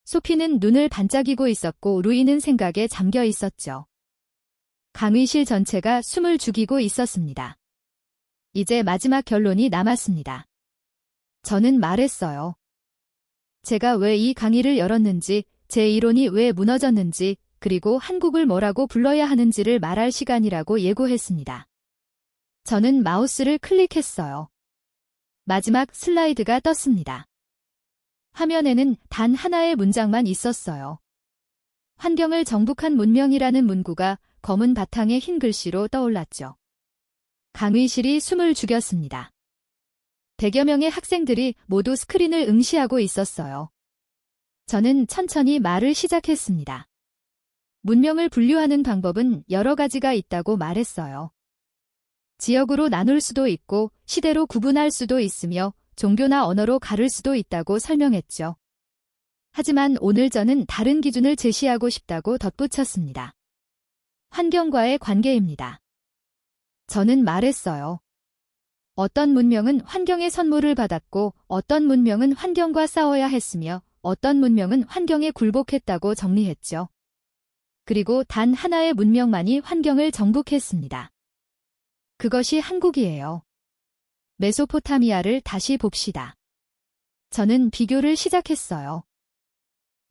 소피는 눈을 반짝이고 있었고 루이는 생각에 잠겨 있었죠. 강의실 전체가 숨을 죽이고 있었습니다. 이제 마지막 결론이 남았습니다. 저는 말했어요. 제가 왜 이 강의를 열었는지, 제 이론이 왜 무너졌는지, 그리고 한국을 뭐라고 불러야 하는지를 말할 시간이라고 예고했습니다. 저는 마우스를 클릭했어요. 마지막 슬라이드가 떴습니다. 화면에는 단 하나의 문장만 있었어요. 환경을 정복한 문명이라는 문구가 검은 바탕에 흰 글씨로 떠올랐죠. 강의실이 숨을 죽였습니다. 100여 명의 학생들이 모두 스크린을 응시하고 있었어요. 저는 천천히 말을 시작했습니다. 문명을 분류하는 방법은 여러 가지가 있다고 말했어요. 지역으로 나눌 수도 있고 시대로 구분할 수도 있으며 종교나 언어로 가를 수도 있다고 설명했죠. 하지만 오늘 저는 다른 기준을 제시하고 싶다고 덧붙였습니다. 환경과의 관계입니다. 저는 말했어요. 어떤 문명은 환경의 선물을 받았고 어떤 문명은 환경과 싸워야 했으며 어떤 문명은 환경에 굴복했다고 정리했죠. 그리고 단 하나의 문명만이 환경을 정복했습니다. 그것이 한국이에요. 메소포타미아를 다시 봅시다. 저는 비교를 시작했어요.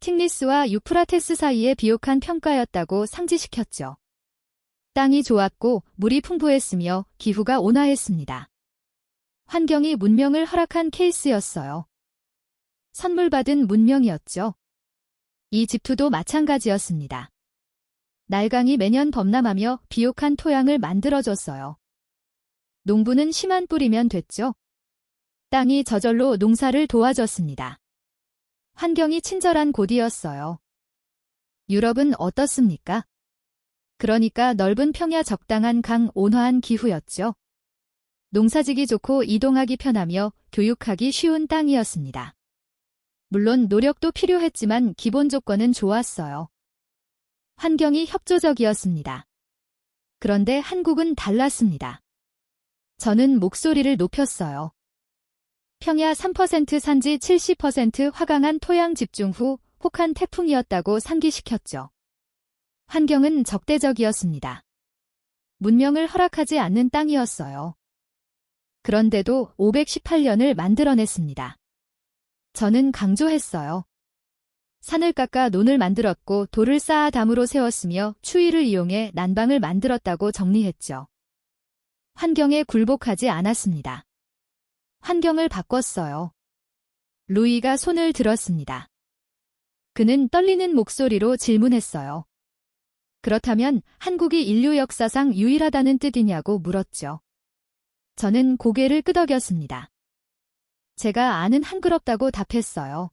틱리스와 유프라테스 사이의 비옥한 평가였다고 상지시켰죠. 땅이 좋았고 물이 풍부했으며 기후가 온화했습니다. 환경이 문명을 허락한 케이스였어요. 선물 받은 문명이었죠. 이집트도 마찬가지였습니다. 나일강이 매년 범람하며 비옥한 토양을 만들어줬어요. 농부는 씨만 뿌리면 됐죠. 땅이 저절로 농사를 도와줬습니다. 환경이 친절한 곳이었어요. 유럽은 어떻습니까? 그러니까 넓은 평야 적당한 강 온화한 기후였죠. 농사지기 좋고 이동하기 편하며 교육하기 쉬운 땅이었습니다. 물론 노력도 필요했지만 기본 조건은 좋았어요. 환경이 협조적이었습니다. 그런데 한국은 달랐습니다. 저는 목소리를 높였어요. 평야 3% 산지 70% 화강한 토양 집중 후 혹한 태풍이었다고 상기시켰죠. 환경은 적대적이었습니다. 문명을 허락하지 않는 땅이었어요. 그런데도 518년을 만들어냈습니다. 저는 강조했어요. 산을 깎아 논을 만들었고 돌을 쌓아 담으로 세웠으며 추위를 이용해 난방을 만들었다고 정리했죠. 환경에 굴복하지 않았습니다. 환경을 바꿨어요. 루이가 손을 들었습니다. 그는 떨리는 목소리로 질문했어요. 그렇다면 한국이 인류 역사상 유일하다는 뜻이냐고 물었죠. 저는 고개를 끄덕였습니다. 제가 아는 한그럽다고 답했어요.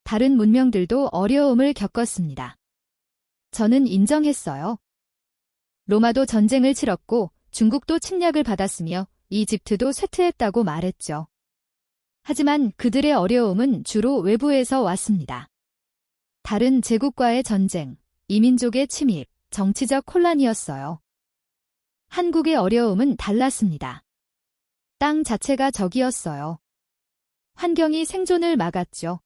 다른 문명들도 어려움을 겪었습니다. 저는 인정했어요. 로마도 전쟁을 치렀고 중국도 침략을 받았으며 이집트도 쇠퇴했다고 말했죠. 하지만 그들의 어려움은 주로 외부에서 왔습니다. 다른 제국과의 전쟁, 이민족의 침입, 정치적 혼란이었어요. 한국의 어려움은 달랐습니다. 땅 자체가 적이었어요. 환경이 생존을 막았죠.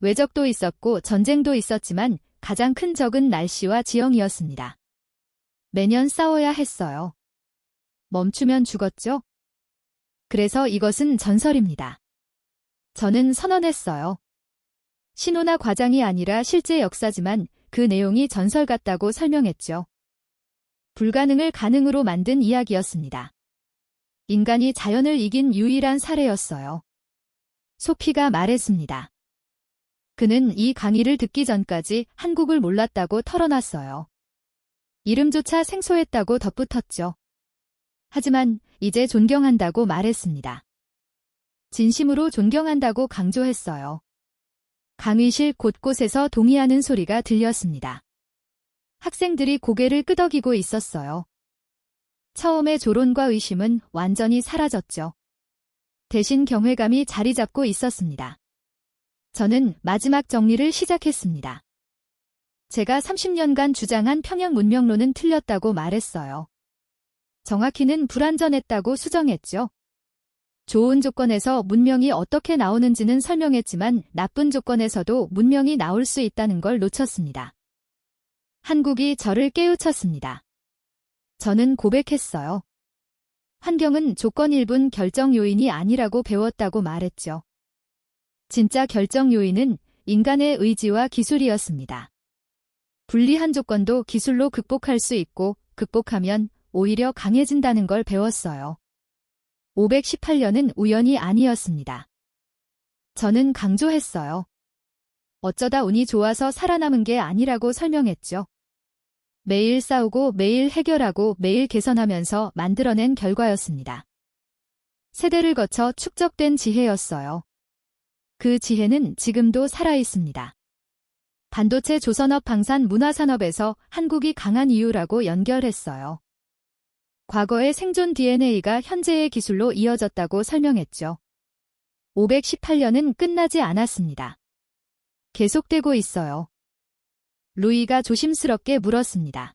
외적도 있었고 전쟁도 있었지만 가장 큰 적은 날씨와 지형이었습니다. 매년 싸워야 했어요. 멈추면 죽었죠? 그래서 이것은 전설입니다. 저는 선언했어요. 신호나 과장이 아니라 실제 역사지만 그 내용이 전설 같다고 설명했죠. 불가능을 가능으로 만든 이야기였습니다. 인간이 자연을 이긴 유일한 사례였어요. 소피가 말했습니다. 그는 이 강의를 듣기 전까지 한국을 몰랐다고 털어놨어요. 이름조차 생소했다고 덧붙였죠. 하지만 이제 존경한다고 말했습니다. 진심으로 존경한다고 강조했어요. 강의실 곳곳에서 동의하는 소리가 들렸습니다. 학생들이 고개를 끄덕이고 있었어요. 처음의 조론과 의심은 완전히 사라졌죠. 대신 경외감이 자리 잡고 있었습니다. 저는 마지막 정리를 시작했습니다. 제가 30년간 주장한 평양 문명론은 틀렸다고 말했어요. 정확히는 불완전했다고 수정했죠. 좋은 조건에서 문명이 어떻게 나오는지는 설명했지만 나쁜 조건에서도 문명이 나올 수 있다는 걸 놓쳤습니다. 한국이 저를 깨우쳤습니다. 저는 고백했어요. 환경은 조건 일분 결정 요인이 아니라고 배웠다고 말했죠. 진짜 결정 요인은 인간의 의지와 기술이었습니다. 불리한 조건도 기술로 극복할 수 있고 극복하면 오히려 강해진다는 걸 배웠어요. 518년은 우연이 아니었습니다. 저는 강조했어요. 어쩌다 운이 좋아서 살아남은 게 아니라고 설명했죠. 매일 싸우고 매일 해결하고 매일 개선하면서 만들어낸 결과였습니다. 세대를 거쳐 축적된 지혜였어요. 그 지혜는 지금도 살아있습니다. 반도체 조선업 방산 문화산업에서 한국이 강한 이유라고 연결했어요. 과거의 생존 DNA가 현재의 기술로 이어졌다고 설명했죠. 518년은 끝나지 않았습니다. 계속되고 있어요. 루이가 조심스럽게 물었습니다.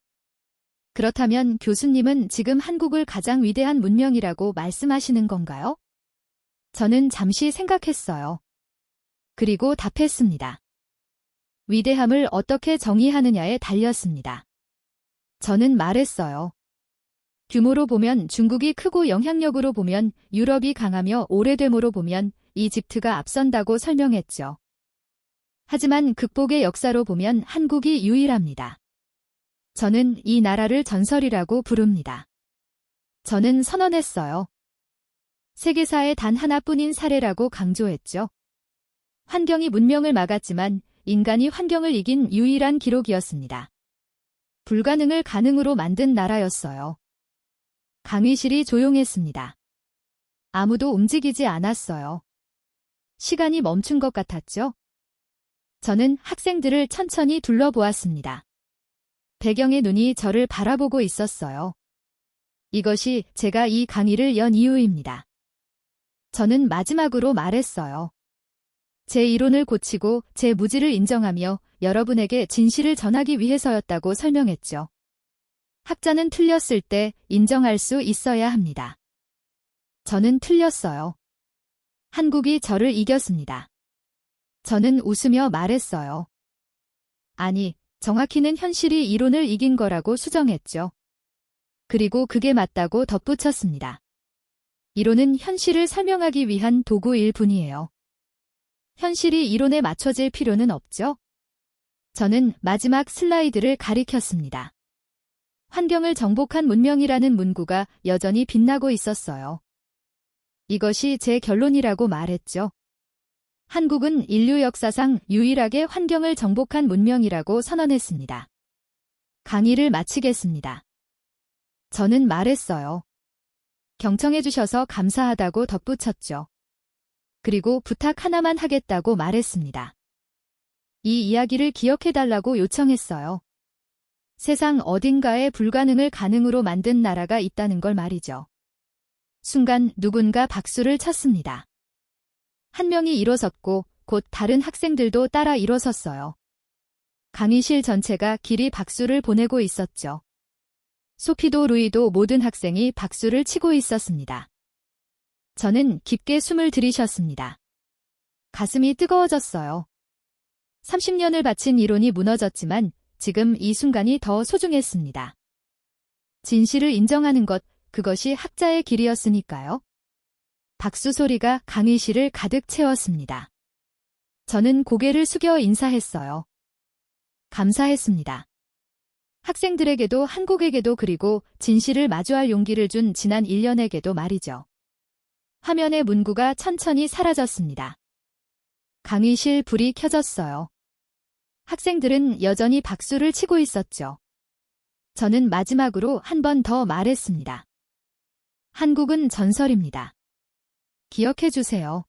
그렇다면 교수님은 지금 한국을 가장 위대한 문명이라고 말씀하시는 건가요? 저는 잠시 생각했어요. 그리고 답했습니다. 위대함을 어떻게 정의하느냐에 달렸습니다. 저는 말했어요. 규모로 보면 중국이 크고 영향력으로 보면 유럽이 강하며 오래됨으로 보면 이집트가 앞선다고 설명했죠. 하지만 극복의 역사로 보면 한국이 유일합니다. 저는 이 나라를 전설이라고 부릅니다. 저는 선언했어요. 세계사에 단 하나뿐인 사례라고 강조했죠. 환경이 문명을 막았지만 인간이 환경을 이긴 유일한 기록이었습니다. 불가능을 가능으로 만든 나라였어요. 강의실이 조용했습니다. 아무도 움직이지 않았어요. 시간이 멈춘 것 같았죠? 저는 학생들을 천천히 둘러보았습니다. 배경의 눈이 저를 바라보고 있었어요. 이것이 제가 이 강의를 연 이유입니다. 저는 마지막으로 말했어요. 제 이론을 고치고 제 무지를 인정하며 여러분에게 진실을 전하기 위해서였다고 설명했죠. 학자는 틀렸을 때 인정할 수 있어야 합니다. 저는 틀렸어요. 한국이 저를 이겼습니다. 저는 웃으며 말했어요. 아니, 정확히는 현실이 이론을 이긴 거라고 수정했죠. 그리고 그게 맞다고 덧붙였습니다. 이론은 현실을 설명하기 위한 도구일 뿐이에요. 현실이 이론에 맞춰질 필요는 없죠? 저는 마지막 슬라이드를 가리켰습니다. 환경을 정복한 문명이라는 문구가 여전히 빛나고 있었어요. 이것이 제 결론이라고 말했죠. 한국은 인류 역사상 유일하게 환경을 정복한 문명이라고 선언했습니다. 강의를 마치겠습니다. 저는 말했어요. 경청해 주셔서 감사하다고 덧붙였죠. 그리고 부탁 하나만 하겠다고 말했습니다. 이 이야기를 기억해달라고 요청했어요. 세상 어딘가에 불가능을 가능으로 만든 나라가 있다는 걸 말이죠. 순간 누군가 박수를 쳤습니다. 한 명이 일어섰고 곧 다른 학생들도 따라 일어섰어요. 강의실 전체가 길이 박수를 보내고 있었죠. 소피도 루이도 모든 학생이 박수를 치고 있었습니다. 저는 깊게 숨을 들이쉬었습니다. 가슴이 뜨거워졌어요. 30년을 바친 이론이 무너졌지만 지금 이 순간이 더 소중했습니다. 진실을 인정하는 것, 그것이 학자의 길이었으니까요. 박수 소리가 강의실을 가득 채웠습니다. 저는 고개를 숙여 인사했어요. 감사했습니다. 학생들에게도 한국에게도 그리고 진실을 마주할 용기를 준 지난 1년에게도 말이죠. 화면의 문구가 천천히 사라졌습니다. 강의실 불이 켜졌어요. 학생들은 여전히 박수를 치고 있었죠. 저는 마지막으로 한 번 더 말했습니다. 한국은 전설입니다. 기억해 주세요.